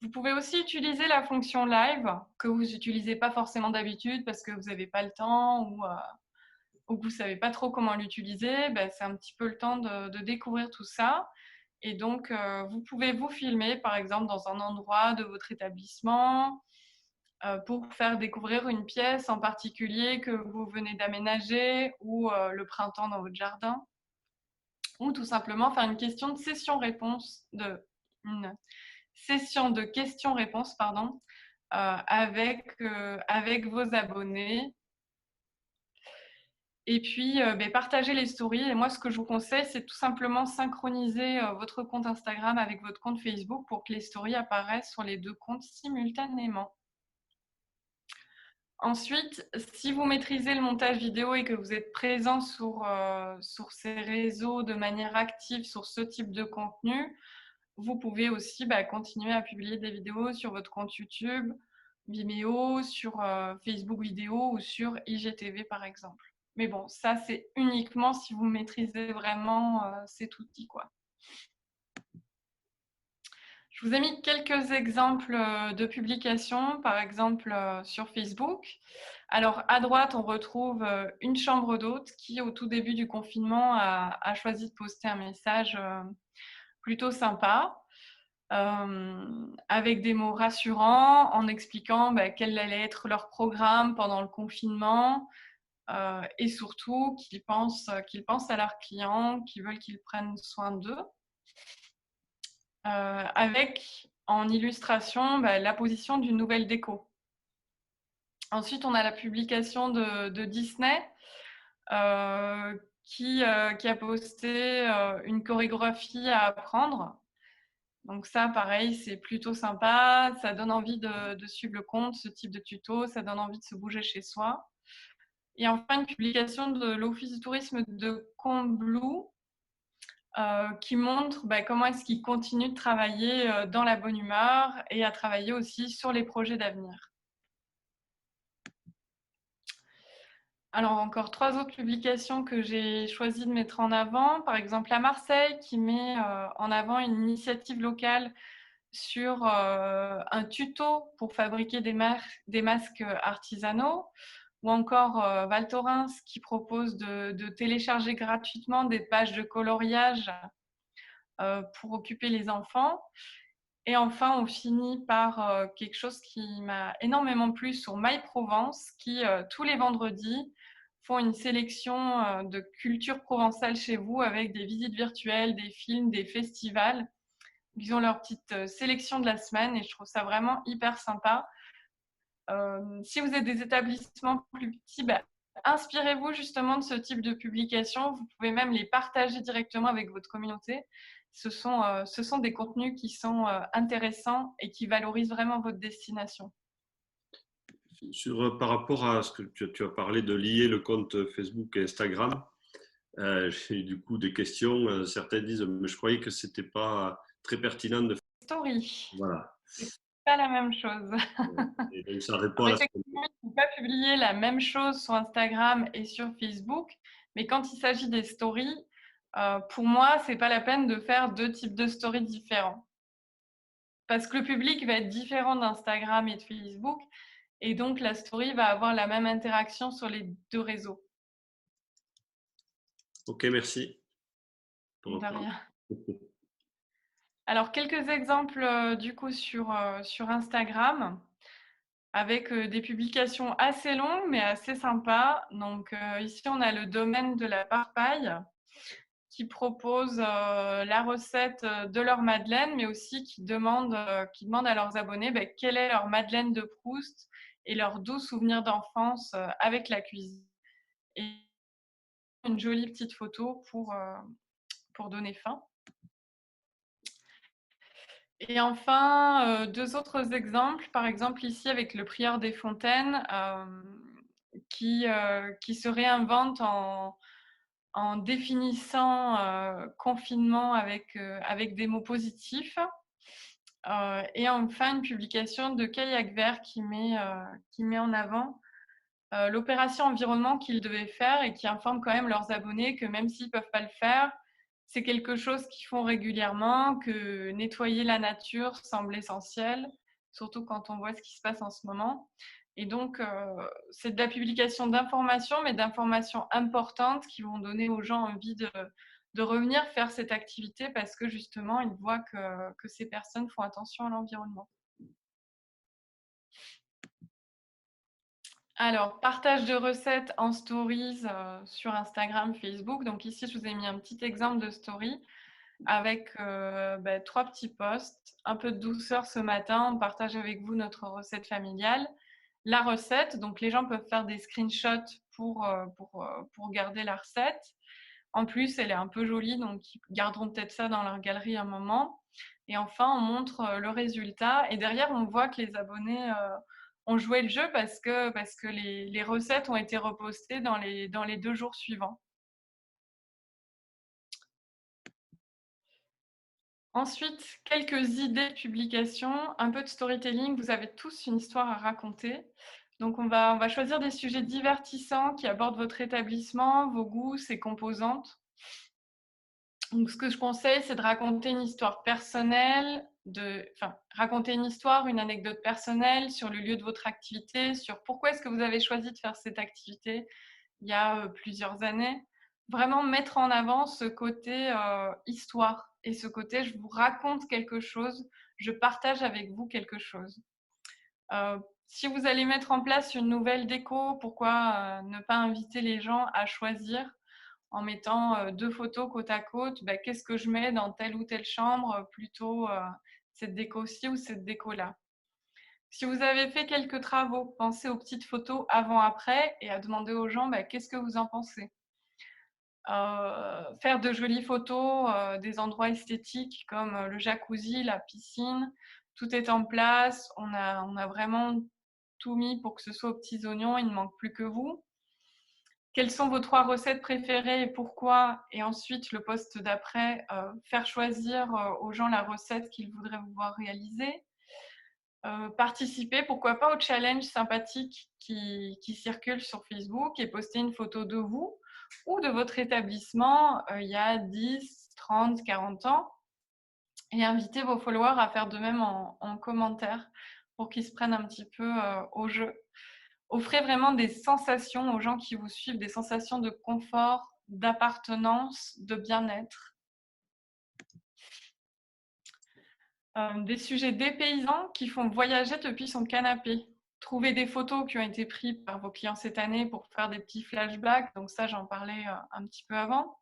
Vous pouvez aussi utiliser la fonction live que vous n'utilisez pas forcément d'habitude parce que vous n'avez pas le temps ou que vous ne savez pas trop comment l'utiliser. Ben, c'est un petit peu le temps de découvrir tout ça. Et donc, vous pouvez vous filmer, par exemple, dans un endroit de votre établissement pour faire découvrir une pièce en particulier que vous venez d'aménager ou le printemps dans votre jardin. Ou tout simplement faire une session de questions-réponses avec vos abonnés. Et puis, partager les stories. Et moi, ce que je vous conseille, c'est tout simplement synchroniser votre compte Instagram avec votre compte Facebook pour que les stories apparaissent sur les 2 comptes simultanément. Ensuite, si vous maîtrisez le montage vidéo et que vous êtes présent sur ces réseaux de manière active sur ce type de contenu, vous pouvez aussi continuer à publier des vidéos sur votre compte YouTube, Vimeo, sur Facebook vidéo ou sur IGTV par exemple. Mais bon, ça c'est uniquement si vous maîtrisez vraiment cet outil, quoi. Je vous ai mis quelques exemples de publications, par exemple sur Facebook. Alors, à droite, on retrouve une chambre d'hôte qui, au tout début du confinement, a choisi de poster un message plutôt sympa, avec des mots rassurants, en expliquant quel allait être leur programme pendant le confinement, et surtout qu'ils pensent à leurs clients, qu'ils veulent qu'ils prennent soin d'eux. Avec en illustration la position d'une nouvelle déco. Ensuite, on a la publication de Disney qui a posté une chorégraphie à apprendre. Donc ça, pareil, c'est plutôt sympa. Ça donne envie de suivre le compte, ce type de tuto. Ça donne envie de se bouger chez soi. Et enfin, une publication de l'Office du tourisme de Combloux qui montre comment est-ce qu'ils continuent de travailler dans la bonne humeur et à travailler aussi sur les projets d'avenir. Alors, encore 3 autres publications que j'ai choisi de mettre en avant. Par exemple, à Marseille, qui met en avant une initiative locale sur un tuto pour fabriquer des masques artisanaux. Ou encore Val Thorens, qui propose de télécharger gratuitement des pages de coloriage pour occuper les enfants. Et enfin, on finit par quelque chose qui m'a énormément plu sur My Provence, qui tous les vendredis font une sélection de culture provençale chez vous avec des visites virtuelles, des films, des festivals. Ils ont leur petite sélection de la semaine et je trouve ça vraiment hyper sympa. Si vous êtes des établissements plus petits, inspirez-vous justement de ce type de publication. Vous pouvez même les partager directement avec votre communauté. Ce sont des contenus qui sont intéressants et qui valorisent vraiment votre destination. Par rapport à ce que tu as parlé de lier le compte Facebook et Instagram, j'ai du coup des questions. Certains disent, mais je croyais que c'était pas très pertinent de faire. Story. Voilà. C'est pas la même chose. Et donc ça répond Alors, à la. effectivement, il ne faut pas publier la même chose sur Instagram et sur Facebook, mais quand il s'agit des stories, pour moi, c'est pas la peine de faire 2 types de stories différents. Parce que le public va être différent d'Instagram et de Facebook, et donc la story va avoir la même interaction sur les 2 réseaux. Ok, merci. De rien. Alors, quelques exemples du coup sur Instagram, avec des publications assez longues, mais assez sympas. Donc, ici, on a le domaine de la Parpaille qui propose la recette de leur madeleine, mais aussi qui demande à leurs abonnés quelle est leur madeleine de Proust et leurs doux souvenirs d'enfance avec la cuisine. Et une jolie petite photo pour donner faim. Et enfin, 2 autres exemples. Par exemple, ici, avec le prieur des fontaines, qui se réinvente en définissant confinement avec des mots positifs. Et enfin, une publication de Kayak Vert qui met en avant l'opération environnement qu'ils devaient faire et qui informe quand même leurs abonnés que même s'ils ne peuvent pas le faire, c'est quelque chose qu'ils font régulièrement, que nettoyer la nature semble essentiel, surtout quand on voit ce qui se passe en ce moment. Et donc, c'est de la publication d'informations, mais d'informations importantes qui vont donner aux gens envie de revenir faire cette activité parce que justement, ils voient que ces personnes font attention à l'environnement. Alors, partage de recettes en stories sur Instagram, Facebook. Donc ici, je vous ai mis un petit exemple de story avec 3 petits posts. Un peu de douceur ce matin, on partage avec vous notre recette familiale. La recette, donc les gens peuvent faire des screenshots pour garder la recette. En plus, elle est un peu jolie, donc ils garderont peut-être ça dans leur galerie un moment. Et enfin, on montre le résultat. Et derrière, on voit que les abonnés ont joué le jeu parce que les recettes ont été repostées dans les 2 jours suivants. Ensuite, quelques idées de publication, un peu de storytelling. Vous avez tous une histoire à raconter. Donc, on va choisir des sujets divertissants qui abordent votre établissement, vos goûts, ses composantes. Donc, ce que je conseille, c'est de raconter une histoire personnelle, raconter une histoire, une anecdote personnelle sur le lieu de votre activité, sur pourquoi est-ce que vous avez choisi de faire cette activité il y a plusieurs années. Vraiment mettre en avant ce côté histoire et ce côté je vous raconte quelque chose, je partage avec vous quelque chose. Si vous allez mettre en place une nouvelle déco, pourquoi ne pas inviter les gens à choisir en mettant 2 photos côte à côte, qu'est-ce que je mets dans telle ou telle chambre, plutôt cette déco-ci ou cette déco-là. Si vous avez fait quelques travaux, pensez aux petites photos avant-après et à demander aux gens qu'est-ce que vous en pensez. Faire de jolies photos des endroits esthétiques comme le jacuzzi, la piscine, tout est en place, on a vraiment tout mis pour que ce soit aux petits oignons, il ne manque plus que vous. Quelles sont vos 3 recettes préférées et pourquoi? Et ensuite, le post d'après, faire choisir aux gens la recette qu'ils voudraient vous voir réaliser. Participer, pourquoi pas, au challenge sympathique qui circule sur Facebook et poster une photo de vous ou de votre établissement il y a 10, 30, 40 ans et inviter vos followers à faire de même en commentaire pour qu'ils se prennent un petit peu au jeu. Offrez vraiment des sensations aux gens qui vous suivent, des sensations de confort, d'appartenance, de bien-être. Des sujets dépaysants qui font voyager depuis son canapé. Trouvez des photos qui ont été prises par vos clients cette année pour faire des petits flashbacks. Donc ça, j'en parlais un petit peu avant.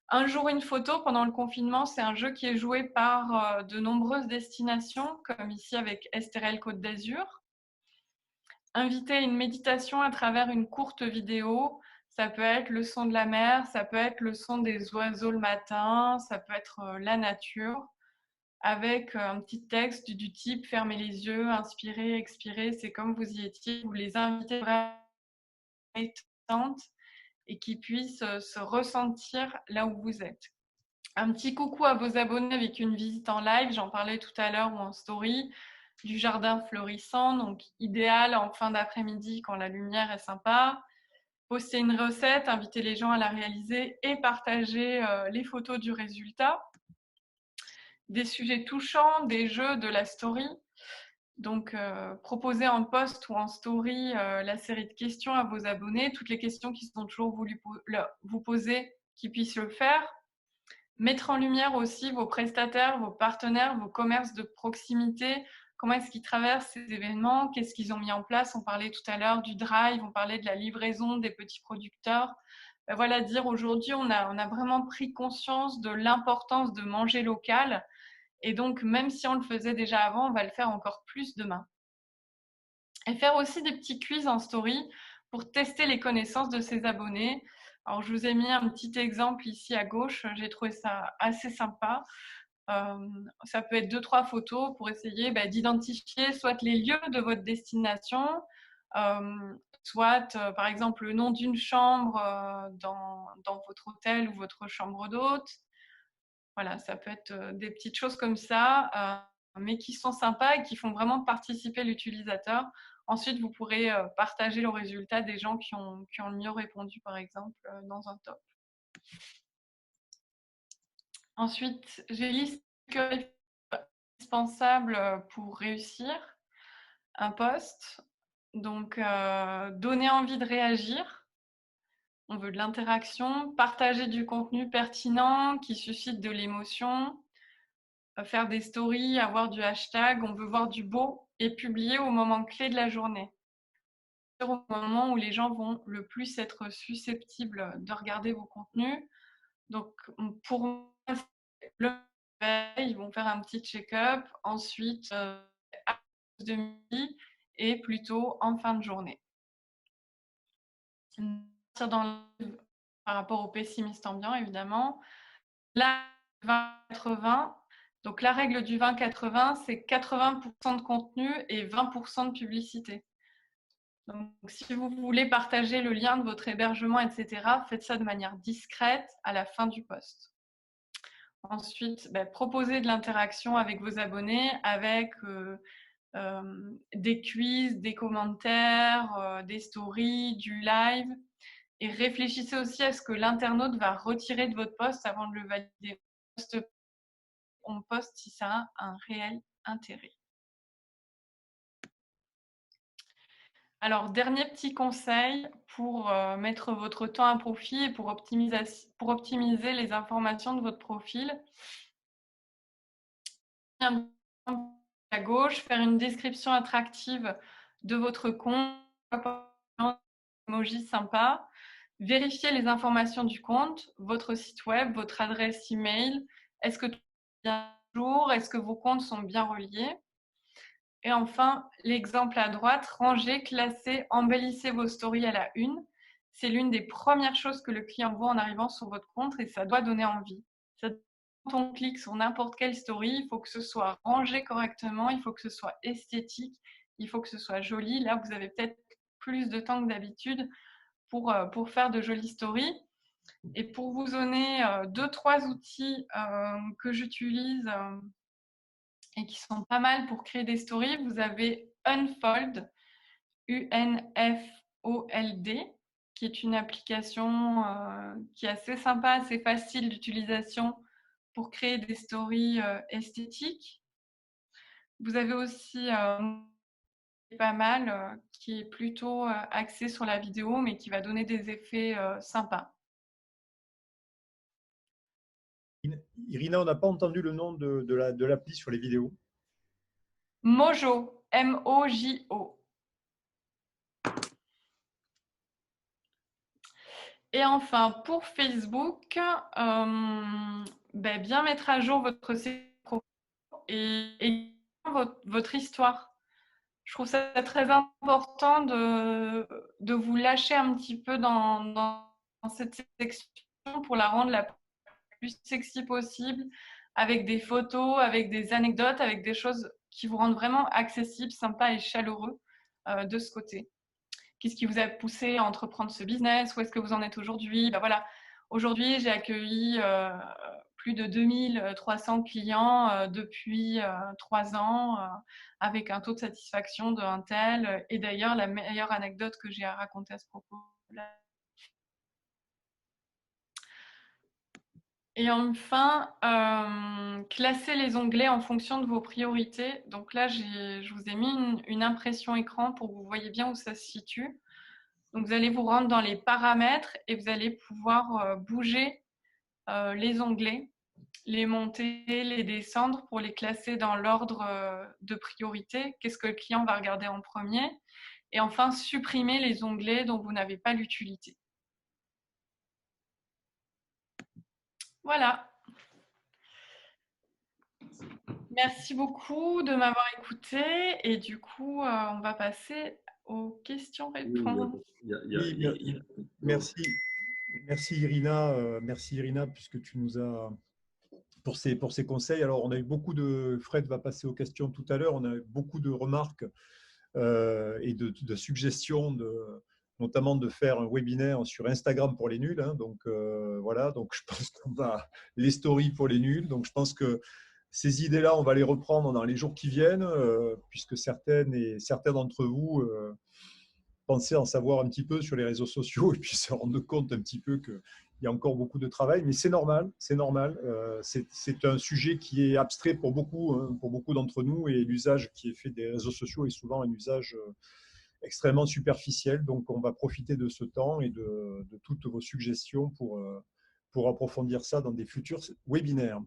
Un jour, une photo, pendant le confinement, c'est un jeu qui est joué par de nombreuses destinations, comme ici avec Estérel Côte d'Azur. Inviter une méditation à travers une courte vidéo, ça peut être le son de la mer, ça peut être le son des oiseaux le matin, ça peut être la nature, avec un petit texte du type « Fermez les yeux, inspirez, expirez », c'est comme vous y étiez, vous les invitez vraiment détente et qu'ils puissent se ressentir là où vous êtes. Un petit coucou à vos abonnés avec une visite en live, j'en parlais tout à l'heure ou en story, du jardin florissant, donc idéal en fin d'après-midi quand la lumière est sympa. Poster une recette, inviter les gens à la réaliser et partager les photos du résultat. Des sujets touchants, des jeux, de la story. Donc, proposer en post ou en story la série de questions à vos abonnés, toutes les questions qui sont toujours voulu vous poser, qu'ils puissent le faire. Mettre en lumière aussi vos prestataires, vos partenaires, vos commerces de proximité. Comment est-ce qu'ils traversent ces événements? Qu'est-ce qu'ils ont mis en place? On parlait tout à l'heure du drive, on parlait de la livraison des petits producteurs. Ben voilà, dire aujourd'hui, on a vraiment pris conscience de l'importance de manger local. Et donc, même si on le faisait déjà avant, on va le faire encore plus demain. Et faire aussi des petits quiz en story pour tester les connaissances de ses abonnés. Alors, je vous ai mis un petit exemple ici à gauche. J'ai trouvé ça assez sympa. Ça peut être 2-3 photos pour essayer d'identifier soit les lieux de votre destination, soit par exemple le nom d'une chambre dans votre hôtel ou votre chambre d'hôte. Voilà, ça peut être des petites choses comme ça, mais qui sont sympas et qui font vraiment participer l'utilisateur. Ensuite, vous pourrez partager le résultat des gens qui ont le mieux répondu, par exemple, dans un top. Ensuite, j'ai listé ce qui est indispensable pour réussir un post. Donc, donner envie de réagir. On veut de l'interaction, partager du contenu pertinent qui suscite de l'émotion, faire des stories, avoir du hashtag. On veut voir du beau et publier au moment clé de la journée. Au moment où les gens vont le plus être susceptibles de regarder vos contenus. Donc, pour moi, le réveil, ils vont faire un petit check-up. Ensuite, à de midi et plutôt en fin de journée. Par rapport au pessimiste ambiant, évidemment. Là, 20-80. Donc, la règle du 20-80, c'est 80% de contenu et 20% de publicité. Donc, si vous voulez partager le lien de votre hébergement, etc., faites ça de manière discrète à la fin du post. Ensuite, proposez de l'interaction avec vos abonnés, avec des quiz, des commentaires, des stories, du live. Et réfléchissez aussi à ce que l'internaute va retirer de votre post avant de le valider. On poste si ça a un réel intérêt. Alors, dernier petit conseil pour mettre votre temps à profit et pour optimiser les informations de votre profil. À gauche, faire une description attractive de votre compte, emoji sympa, vérifier les informations du compte, votre site web, votre adresse email, est-ce que tout est bien à jour, est-ce que vos comptes sont bien reliés? Et enfin, l'exemple à droite, ranger, classer, embellissez vos stories à la une. C'est l'une des premières choses que le client voit en arrivant sur votre compte et ça doit donner envie. Quand on clique sur n'importe quelle story, il faut que ce soit rangé correctement, il faut que ce soit esthétique, il faut que ce soit joli. Là, vous avez peut-être plus de temps que d'habitude pour faire de jolies stories. Et pour vous donner 2-3 outils que j'utilise et qui sont pas mal pour créer des stories, vous avez Unfold, U-N-F-O-L-D, qui est une application qui est assez sympa, assez facile d'utilisation pour créer des stories esthétiques. Vous avez aussi pas mal qui est plutôt axé sur la vidéo, mais qui va donner des effets sympas. Irina, on n'a pas entendu le nom de l'appli sur les vidéos. Mojo, M-O-J-O. Et enfin, pour Facebook, bien mettre à jour votre et votre histoire. Je trouve ça très important de vous lâcher un petit peu dans cette section pour la rendre la plus sexy possible, avec des photos, avec des anecdotes, avec des choses qui vous rendent vraiment accessibles, sympas et chaleureux de ce côté. Qu'est-ce qui vous a poussé à entreprendre ce business? Où est-ce que vous en êtes aujourd'hui? Voilà. Aujourd'hui, j'ai accueilli plus de 2300 clients depuis 3 ans avec un taux de satisfaction de un tel. Et d'ailleurs, la meilleure anecdote que j'ai à raconter à ce propos. Et enfin, classer les onglets en fonction de vos priorités. Donc là, je vous ai mis une impression écran pour que vous voyez bien où ça se situe. Donc, vous allez vous rendre dans les paramètres et vous allez pouvoir bouger les onglets, les monter, les descendre pour les classer dans l'ordre de priorité. Qu'est-ce que le client va regarder en premier? Et enfin, supprimer les onglets dont vous n'avez pas l'utilité. Voilà. Merci beaucoup de m'avoir écouté. Et du coup, on va passer aux questions-réponses. Oui, merci. Merci Irina, puisque tu nous as pour ces conseils. Alors, on a eu beaucoup de Fred va passer aux questions tout à l'heure. On a eu beaucoup de remarques et de suggestions, notamment de faire un webinaire sur Instagram pour les nuls. Hein. Donc voilà, donc je pense qu'on va les stories pour les nuls. Donc je pense que ces idées-là, on va les reprendre dans les jours qui viennent, puisque certains d'entre vous penser en savoir un petit peu sur les réseaux sociaux et puis se rendre compte un petit peu qu'il y a encore beaucoup de travail, mais c'est normal, c'est normal. C'est un sujet qui est abstrait pour beaucoup d'entre nous et l'usage qui est fait des réseaux sociaux est souvent un usage extrêmement superficiel. Donc, on va profiter de ce temps et de toutes vos suggestions pour approfondir ça dans des futurs webinaires.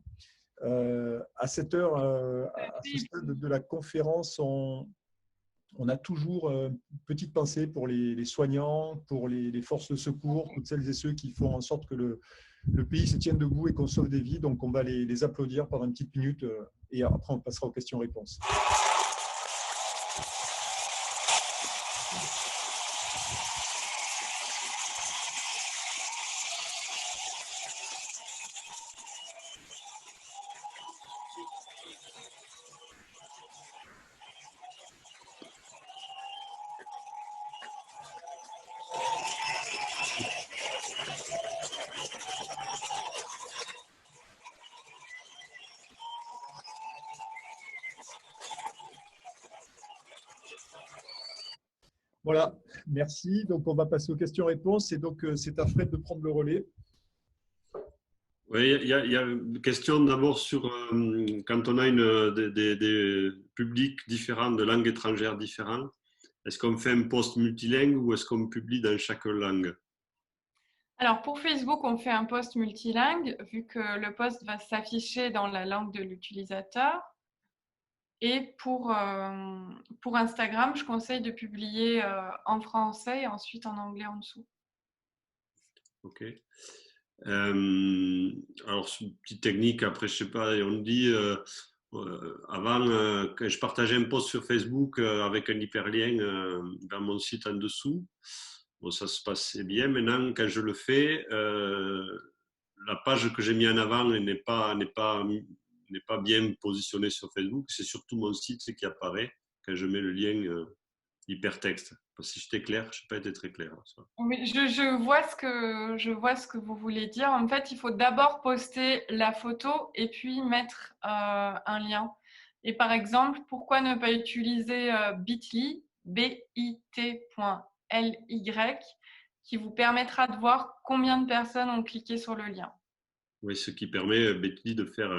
À cette heure, à ce stade de la conférence, on a toujours une petite pensée pour les soignants, pour les forces de secours, toutes celles et ceux qui font en sorte que le pays se tienne debout et qu'on sauve des vies. Donc, on va les applaudir pendant une petite minute et après, on passera aux questions-réponses. Voilà, merci. Donc, on va passer aux questions-réponses. Et donc, c'est à Fred de prendre le relais. Oui, il y a une question d'abord sur quand on a des publics différents, de langues étrangères différentes, est-ce qu'on fait un post multilingue ou est-ce qu'on publie dans chaque langue? Alors, pour Facebook, on fait un post multilingue, vu que le post va s'afficher dans la langue de l'utilisateur. Et pour Instagram, je conseille de publier en français et ensuite en anglais en dessous. Ok. Alors, c'est une petite technique, après, je sais pas, on dit, avant, quand je partageais un post sur Facebook avec un hyperlien vers mon site en dessous, bon, ça se passait bien. Maintenant, quand je le fais, la page que j'ai mis en avant n'est pas bien positionnée sur Facebook. C'est surtout mon site qui apparaît quand je mets le lien hypertexte. Si j'étais clair, je n'ai pas été très clair. Ça. Oui, je vois ce que vous voulez dire. En fait, il faut d'abord poster la photo et puis mettre un lien. Et par exemple, pourquoi ne pas utiliser bit.ly, bit.ly, qui vous permettra de voir combien de personnes ont cliqué sur le lien. Oui, ce qui permet bit.ly de faire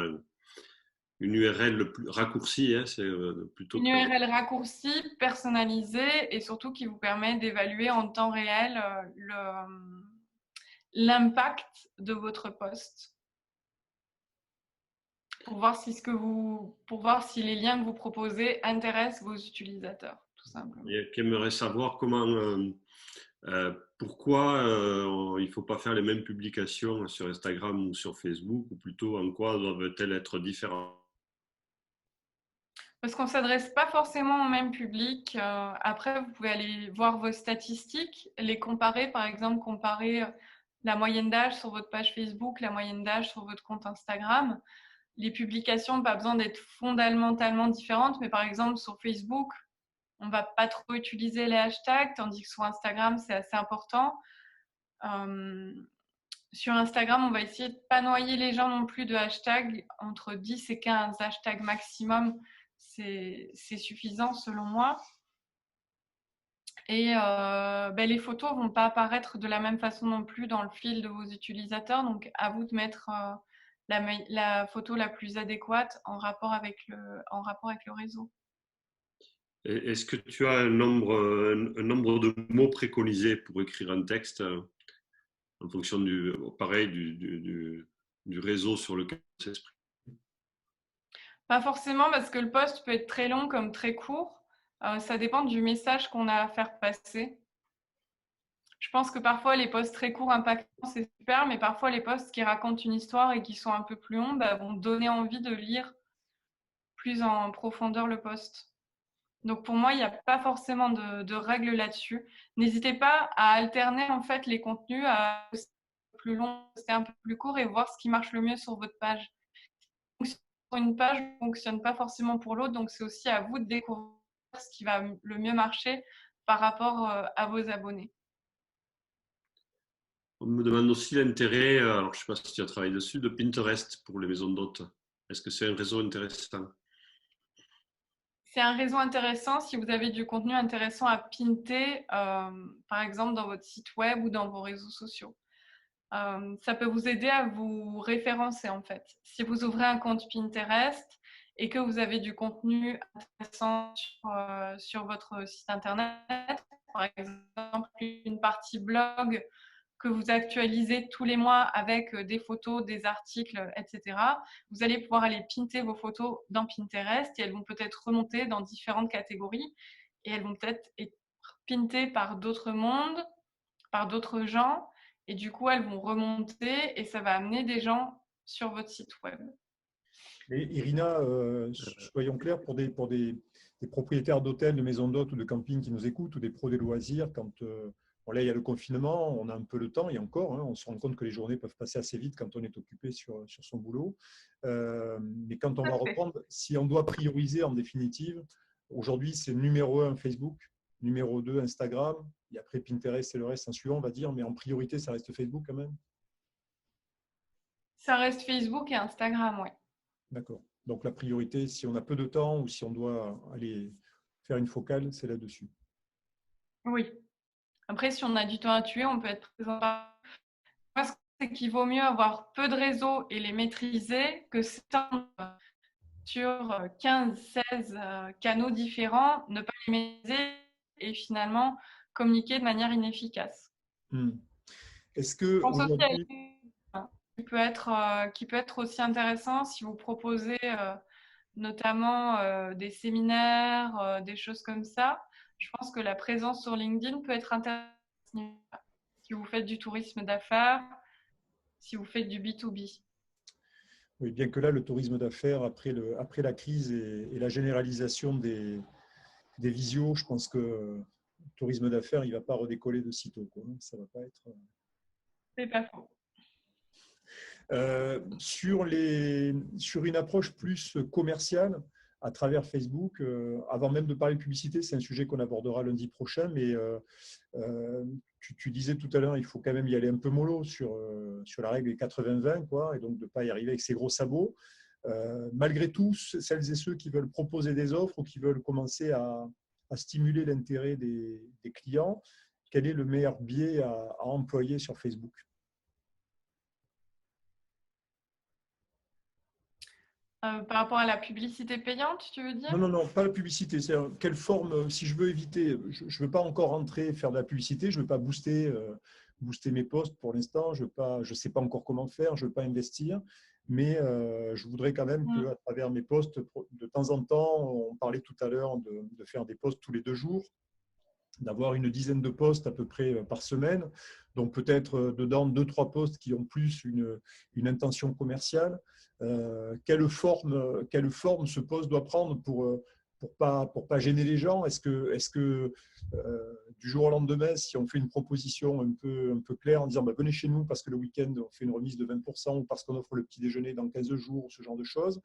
une URL le plus raccourcie, hein, c'est plutôt une URL raccourcie, personnalisée et surtout qui vous permet d'évaluer en temps réel l'impact de votre post pour voir si les liens que vous proposez intéressent vos utilisateurs, tout simplement. Et qui aimerait savoir comment Pourquoi il ne faut pas faire les mêmes publications sur Instagram ou sur Facebook, ou plutôt en quoi doivent-elles être différentes? Parce qu'on ne s'adresse pas forcément au même public. Après, vous pouvez aller voir vos statistiques, les comparer, par exemple, comparer la moyenne d'âge sur votre page Facebook, la moyenne d'âge sur votre compte Instagram. Les publications, pas besoin d'être fondamentalement différentes, mais par exemple, sur Facebook, on ne va pas trop utiliser les hashtags, tandis que sur Instagram, c'est assez important. Sur Instagram, on va essayer de ne pas noyer les gens non plus de hashtags. Entre 10 et 15 hashtags maximum, c'est suffisant selon moi. Et les photos ne vont pas apparaître de la même façon non plus dans le fil de vos utilisateurs. Donc, à vous de mettre la photo la plus adéquate en rapport avec le réseau. Est-ce que tu as un nombre de mots préconisés pour écrire un texte en fonction du réseau sur lequel on s'exprime? Pas forcément, parce que le post peut être très long comme très court. Ça dépend du message qu'on a à faire passer. Je pense que parfois, les posts très courts, impactants, c'est super, mais parfois, les posts qui racontent une histoire et qui sont un peu plus longs vont donner envie de lire plus en profondeur le post. Donc, pour moi, il n'y a pas forcément de règles là-dessus. N'hésitez pas à alterner en fait les contenus, à poster un peu plus long, poster un peu plus court et voir ce qui marche le mieux sur votre page. Sur une page ne fonctionne pas forcément pour l'autre, donc c'est aussi à vous de découvrir ce qui va le mieux marcher par rapport à vos abonnés. On me demande aussi l'intérêt, alors je ne sais pas si tu as travaillé dessus, de Pinterest pour les maisons d'hôtes. Est-ce que c'est un réseau intéressant? C'est un réseau intéressant si vous avez du contenu intéressant à pinter, par exemple dans votre site web ou dans vos réseaux sociaux. Ça peut vous aider à vous référencer en fait. Si vous ouvrez un compte Pinterest et que vous avez du contenu intéressant sur votre site internet, par exemple une partie blog que vous actualisez tous les mois avec des photos, des articles, etc., vous allez pouvoir aller pinter vos photos dans Pinterest et elles vont peut-être remonter dans différentes catégories et elles vont peut-être être pintées par d'autres mondes, par d'autres gens. Et du coup, elles vont remonter et ça va amener des gens sur votre site web. Et Irina, soyons clairs, pour des propriétaires d'hôtels, de maisons d'hôtes ou de camping qui nous écoutent, ou des pros des loisirs, quand là, il y a le confinement, on a un peu le temps, et encore, on se rend compte que les journées peuvent passer assez vite quand on est occupé sur son boulot. Mais quand on va reprendre, si on doit prioriser en définitive, aujourd'hui, c'est numéro 1 Facebook, numéro 2 Instagram, et après Pinterest et le reste en suivant, on va dire, mais en priorité, ça reste Facebook quand même. Ça reste Facebook et Instagram, oui. D'accord. Donc la priorité, si on a peu de temps ou si on doit aller faire une focale, c'est là-dessus. Oui. Après, si on a du temps à tuer, on peut être présent. Moi, ce c'est qu'il vaut mieux avoir peu de réseaux et les maîtriser que s'étendre sur 15, 16 canaux différents, ne pas les maîtriser et finalement communiquer de manière inefficace. Est-ce Je que pense aussi à aujourd'hui, qui peut être aussi intéressant si vous proposez notamment des séminaires, des choses comme ça. Je pense que la présence sur LinkedIn peut être intéressante si vous faites du tourisme d'affaires, si vous faites du B2B. oui, bien que là, le tourisme d'affaires, après la crise et la généralisation des visios, je pense que le tourisme d'affaires, il ne va pas redécoller de sitôt, quoi. Ça va pas être… C'est pas faux. Sur une approche plus commerciale à travers Facebook, avant même de parler de publicité, c'est un sujet qu'on abordera lundi prochain, mais tu disais tout à l'heure, il faut quand même y aller un peu mollo sur la règle des 80-20, quoi, et donc de ne pas y arriver avec ses gros sabots. Malgré tout, celles et ceux qui veulent proposer des offres ou qui veulent commencer à stimuler l'intérêt des clients, quel est le meilleur biais à employer sur Facebook? Par rapport à la publicité payante, tu veux dire? Non, pas la publicité. C'est quelle forme, si je veux éviter, je ne veux pas encore rentrer faire de la publicité, je ne veux pas booster mes posts pour l'instant, je ne sais pas encore comment faire, je ne veux pas investir, mais je voudrais quand même qu'à travers mes posts, de temps en temps, on parlait tout à l'heure de faire des posts tous les 2 jours, d'avoir une dizaine de posts à peu près par semaine. Donc peut-être dedans 2-3 posts qui ont plus une intention commerciale. Quelle forme ce post doit prendre pour pas gêner les gens? Est-ce que du jour au lendemain, si on fait une proposition un peu claire en disant bah, venez chez nous parce que le week-end on fait une remise de 20% ou parce qu'on offre le petit déjeuner dans 15 jours, ce genre de choses,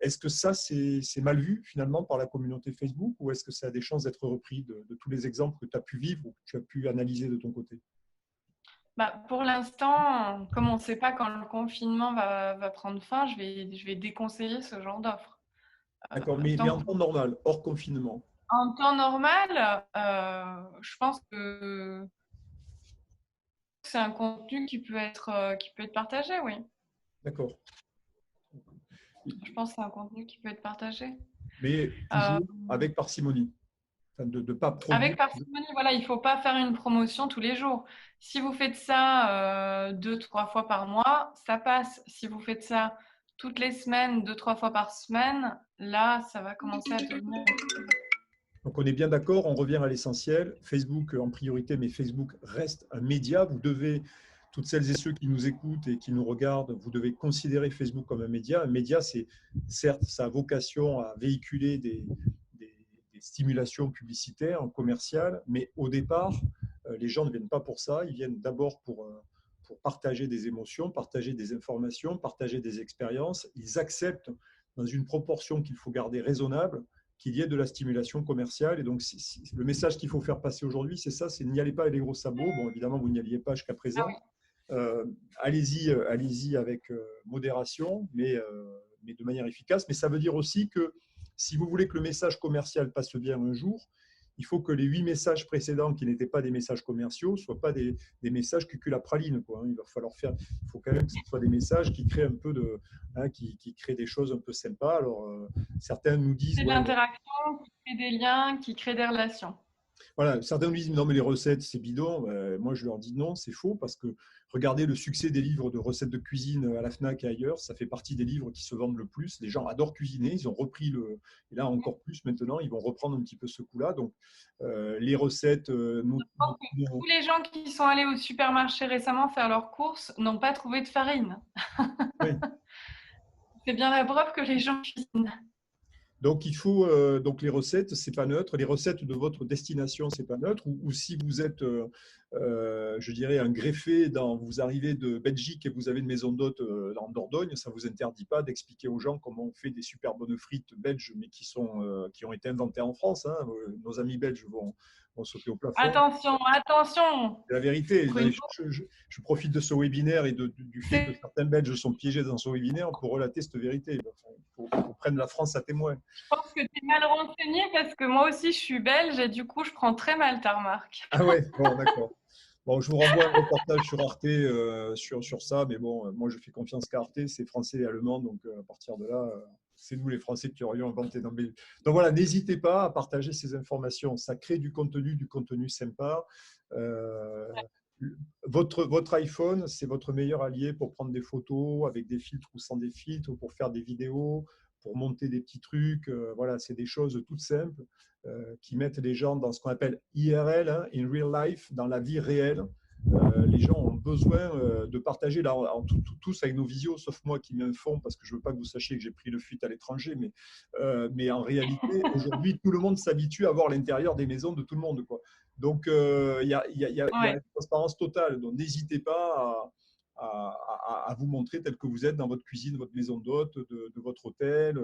est-ce que ça c'est mal vu finalement par la communauté Facebook, ou est-ce que ça a des chances d'être repris de tous les exemples que tu as pu vivre ou que tu as pu analyser de ton côté? Bah, pour l'instant, comme on ne sait pas quand le confinement va prendre fin, je vais déconseiller ce genre d'offre. D'accord, mais Tant en temps normal, hors confinement. En temps normal, je pense que c'est un contenu qui peut être partagé, oui. D'accord. Je pense que c'est un contenu qui peut être partagé. Mais toujours avec parcimonie. Enfin, de pas produire. Avec parcimonie, voilà, il ne faut pas faire une promotion tous les jours. Si vous faites ça 2-3 fois par mois, ça passe. Si vous faites ça toutes les semaines, 2-3 fois par semaine, là, ça va commencer à devenir… Donc on est bien d'accord, on revient à l'essentiel. Facebook en priorité, mais Facebook reste un média. Vous devez, toutes celles et ceux qui nous écoutent et qui nous regardent, vous devez considérer Facebook comme un média. Un média, c'est certes, ça a vocation à véhiculer des stimulations publicitaires, commerciales, mais au départ, les gens ne viennent pas pour ça. Ils viennent d'abord pour partager des émotions, partager des informations, partager des expériences. Ils acceptent dans une proportion qu'il faut garder raisonnable qu'il y ait de la stimulation commerciale. Et donc, le message qu'il faut faire passer aujourd'hui, c'est ça, c'est n'y allez pas avec les gros sabots. Bon, évidemment, vous n'y alliez pas jusqu'à présent. Allez-y avec modération, mais de manière efficace. Mais ça veut dire aussi que si vous voulez que le message commercial passe bien un jour, il faut que les 8 messages précédents, qui n'étaient pas des messages commerciaux, ne soient pas des messages cucul-à-praline, quoi. Il faut quand même que ce soit des messages qui créent un peu qui créent des choses un peu sympas. Alors, certains nous disent… C'est de l'interaction, qui crée des liens, qui crée des relations. Voilà, certains nous disent non mais les recettes c'est bidon. Moi je leur dis non, c'est faux, parce que regardez le succès des livres de recettes de cuisine à la Fnac et ailleurs, ça fait partie des livres qui se vendent le plus. Les gens adorent cuisiner, ils ont repris et là encore plus maintenant, ils vont reprendre un petit peu ce coup-là. Donc les recettes… Tous les gens qui sont allés au supermarché récemment faire leurs courses n'ont pas trouvé de farine. Oui. C'est bien la preuve que les gens cuisinent. Donc, il faut donc les recettes, c'est pas neutre. Les recettes de votre destination, c'est pas neutre. Ou si vous êtes, je dirais, un greffé, vous arrivez de Belgique et vous avez une maison d'hôte en Dordogne, ça vous interdit pas d'expliquer aux gens comment on fait des super bonnes frites belges, mais qui ont été inventées en France. Hein. Nos amis belges vont sauter au plafond. Attention, attention. C'est la vérité. Je profite de ce webinaire et du fait que certains Belges sont piégés dans ce webinaire pour relater cette vérité. Il faut qu'on prenne la France à témoin. Je pense que tu es mal renseigné, parce que moi aussi je suis belge et du coup je prends très mal ta remarque. Ah ouais, bon, d'accord. Bon, je vous renvoie un reportage sur Arte sur ça, mais bon, moi je fais confiance qu'à Arte, c'est français et allemand, donc à partir de là, c'est nous les Français qui aurions inventé. Donc voilà, n'hésitez pas à partager ces informations, ça crée du contenu sympa. Votre iPhone, c'est votre meilleur allié pour prendre des photos avec des filtres ou sans des filtres, pour faire des vidéos, pour monter des petits trucs. Voilà, c'est des choses toutes simples qui mettent les gens dans ce qu'on appelle IRL, hein, in real life, dans la vie réelle. Les gens ont besoin de partager, là, tous avec nos visios, sauf moi qui m'informe, parce que je ne veux pas que vous sachiez que j'ai pris le fuite à l'étranger, mais en réalité, aujourd'hui, tout le monde s'habitue à voir l'intérieur des maisons de tout le monde, quoi. Donc, il y a une transparence totale. Donc, n'hésitez pas à vous montrer tel que vous êtes dans votre cuisine, votre maison d'hôte, de votre hôtel.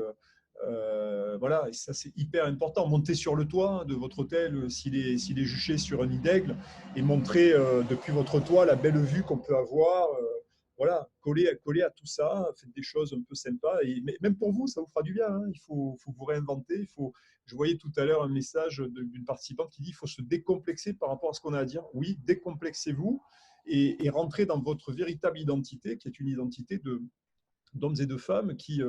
Voilà, et ça c'est hyper important. Montez sur le toit de votre hôtel s'il est juché sur un nid d'aigle, et montrer depuis votre toit la belle vue qu'on peut avoir. Voilà, coller à tout ça, faites des choses un peu sympas. Et même pour vous, ça vous fera du bien. Hein. Il faut vous réinventer. Je voyais tout à l'heure un message d'une participante qui dit qu'il faut se décomplexer par rapport à ce qu'on a à dire. Oui, décomplexez-vous et rentrez dans votre véritable identité, qui est une identité d'hommes et de femmes qui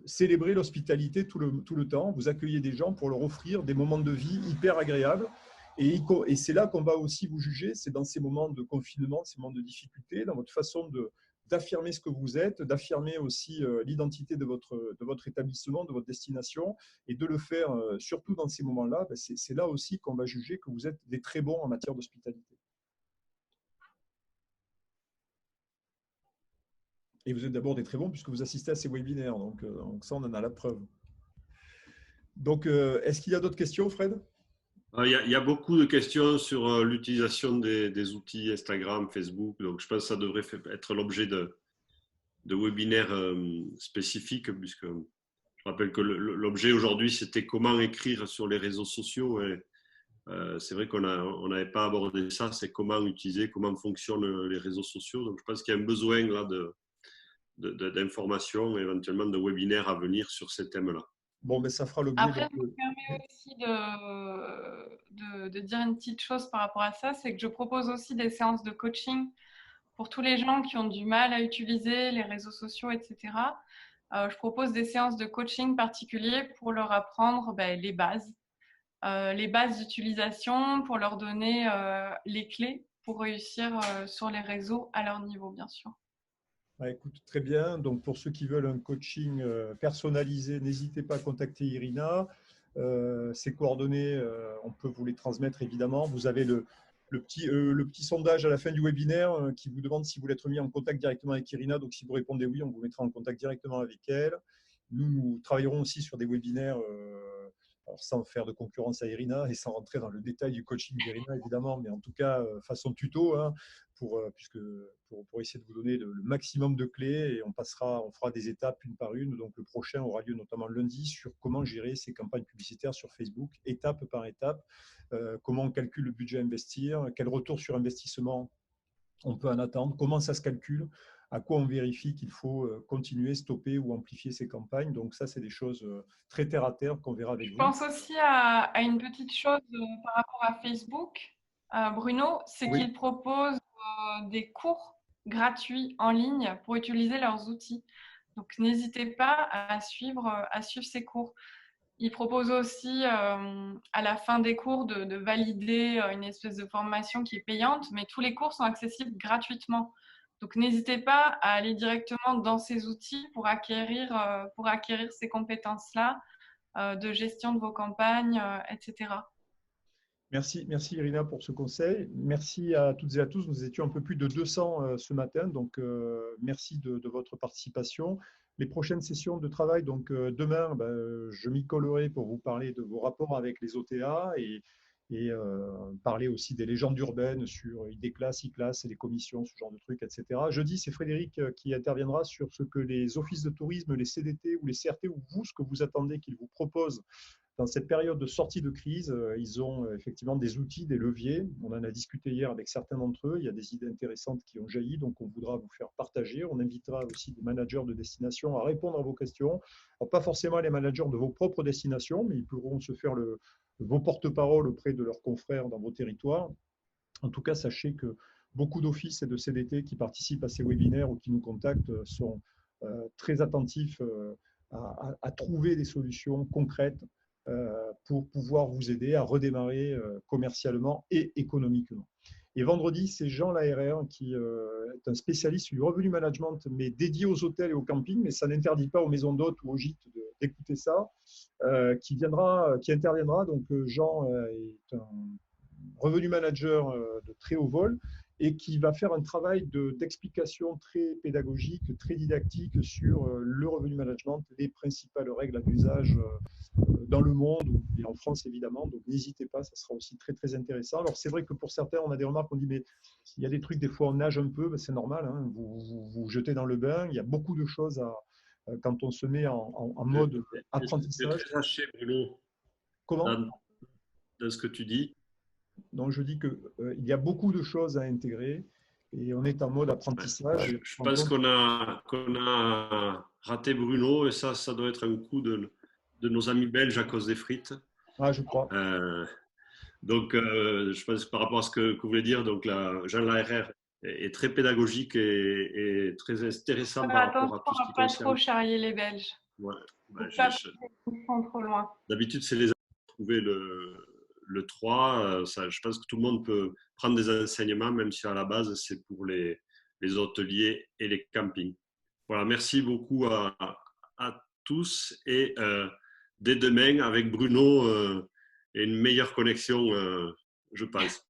célébrez l'hospitalité tout le temps. Vous accueillez des gens pour leur offrir des moments de vie hyper agréables. Et c'est là qu'on va aussi vous juger, c'est dans ces moments de confinement, ces moments de difficulté, dans votre façon de d'affirmer ce que vous êtes, d'affirmer aussi l'identité de votre établissement, de votre destination, et de le faire surtout dans ces moments-là. Ben, c'est là aussi qu'on va juger que vous êtes des très bons en matière d'hospitalité. Et vous êtes d'abord des très bons puisque vous assistez à ces webinaires, donc ça, on en a la preuve. Donc, est-ce qu'il y a d'autres questions, Fred? Il y a beaucoup de questions sur l'utilisation des outils Instagram, Facebook. Donc, je pense que ça devrait être l'objet de webinaires spécifiques, puisque je rappelle que l'objet aujourd'hui, c'était comment écrire sur les réseaux sociaux. Et c'est vrai qu'on n'avait pas abordé ça, c'est comment utiliser, comment fonctionnent les réseaux sociaux. Donc, je pense qu'il y a un besoin là d'informations, éventuellement de webinaires à venir sur ces thèmes-là. Bon, mais ça fera l'objet. Après, je me permets aussi de dire une petite chose par rapport à ça, c'est que je propose aussi des séances de coaching pour tous les gens qui ont du mal à utiliser les réseaux sociaux, etc. Je propose des séances de coaching particuliers pour leur apprendre les bases d'utilisation, pour leur donner les clés pour réussir sur les réseaux à leur niveau, bien sûr. Écoute, très bien. Donc, pour ceux qui veulent un coaching personnalisé, n'hésitez pas à contacter Irina. Ses coordonnées, on peut vous les transmettre évidemment. Vous avez le petit sondage à la fin du webinaire qui vous demande si vous voulez être mis en contact directement avec Irina. Donc, si vous répondez oui, on vous mettra en contact directement avec elle. Nous travaillerons aussi sur des webinaires, alors sans faire de concurrence à Irina et sans rentrer dans le détail du coaching d'Irina évidemment, mais en tout cas façon tuto, hein, pour essayer de vous donner le maximum de clés, et on fera des étapes une par une. Donc le prochain aura lieu notamment lundi sur comment gérer ses campagnes publicitaires sur Facebook, étape par étape, comment on calcule le budget à investir, quel retour sur investissement on peut en attendre, comment ça se calcule, à quoi on vérifie qu'il faut continuer, stopper ou amplifier ces campagnes. Donc ça, c'est des choses très terre à terre qu'on verra avec vous. Je pense aussi à une petite chose par rapport à Facebook, Bruno, c'est qu'il propose des cours gratuits en ligne pour utiliser leurs outils. Donc n'hésitez pas à suivre ces cours. Il propose aussi à la fin des cours de valider une espèce de formation qui est payante, mais tous les cours sont accessibles gratuitement. Donc n'hésitez pas à aller directement dans ces outils pour acquérir ces compétences-là de gestion de vos campagnes, etc. Merci Irina pour ce conseil. Merci à toutes et à tous. Nous étions un peu plus de 200 ce matin, donc merci de votre participation. Les prochaines sessions de travail, donc demain, je m'y collerai pour vous parler de vos rapports avec les OTA et parler aussi des légendes urbaines sur ID-Class, I-Class et les commissions, ce genre de trucs, etc. Jeudi, c'est Frédéric qui interviendra sur ce que les offices de tourisme, les CDT ou les CRT, ou vous, ce que vous attendez qu'ils vous proposent dans cette période de sortie de crise. Ils ont effectivement des outils, des leviers. On en a discuté hier avec certains d'entre eux. Il y a des idées intéressantes qui ont jailli, donc on voudra vous faire partager. On invitera aussi des managers de destination à répondre à vos questions. Alors, pas forcément les managers de vos propres destinations, mais ils pourront se faire vos porte-parole auprès de leurs confrères dans vos territoires. En tout cas, sachez que beaucoup d'offices et de CDT qui participent à ces webinaires ou qui nous contactent sont très attentifs à trouver des solutions concrètes pour pouvoir vous aider à redémarrer commercialement et économiquement. Et vendredi, c'est Jean Laherrère qui est un spécialiste du revenu management, mais dédié aux hôtels et aux campings, mais ça n'interdit pas aux maisons d'hôtes ou aux gîtes d'écouter ça, qui interviendra. Donc Jean est un revenu manager de très haut vol et qui va faire un travail d'explication très pédagogique, très didactique sur le revenu management, les principales règles d'usage dans le monde et en France évidemment. Donc n'hésitez pas, ça sera aussi très très intéressant. Alors c'est vrai que pour certains, on a des remarques, on dit mais il y a des trucs, des fois on nage un peu, c'est normal, hein, vous jetez dans le bain, il y a beaucoup de choses quand on se met en mode apprentissage. Très haché, Bruno. Comment ? Dans ce que tu dis. Donc je dis qu'il y a beaucoup de choses à intégrer et on est en mode apprentissage. Je pense qu'on a raté Bruno, et ça doit être un coup de nos amis belges à cause des frites. Ah, je crois. Donc, je pense par rapport à ce que vous voulez dire, donc Jean Laherrère est très pédagogique et très intéressant par rapport à tout ce qui concerne. Pas trop charrier les Belges. Ouais, trop loin. D'habitude, c'est les trouver le 3. Je pense que tout le monde peut prendre des enseignements, même si à la base, c'est pour les les hôteliers et les campings. Voilà, merci beaucoup à tous et dès demain avec Bruno et une meilleure connexion, je pense.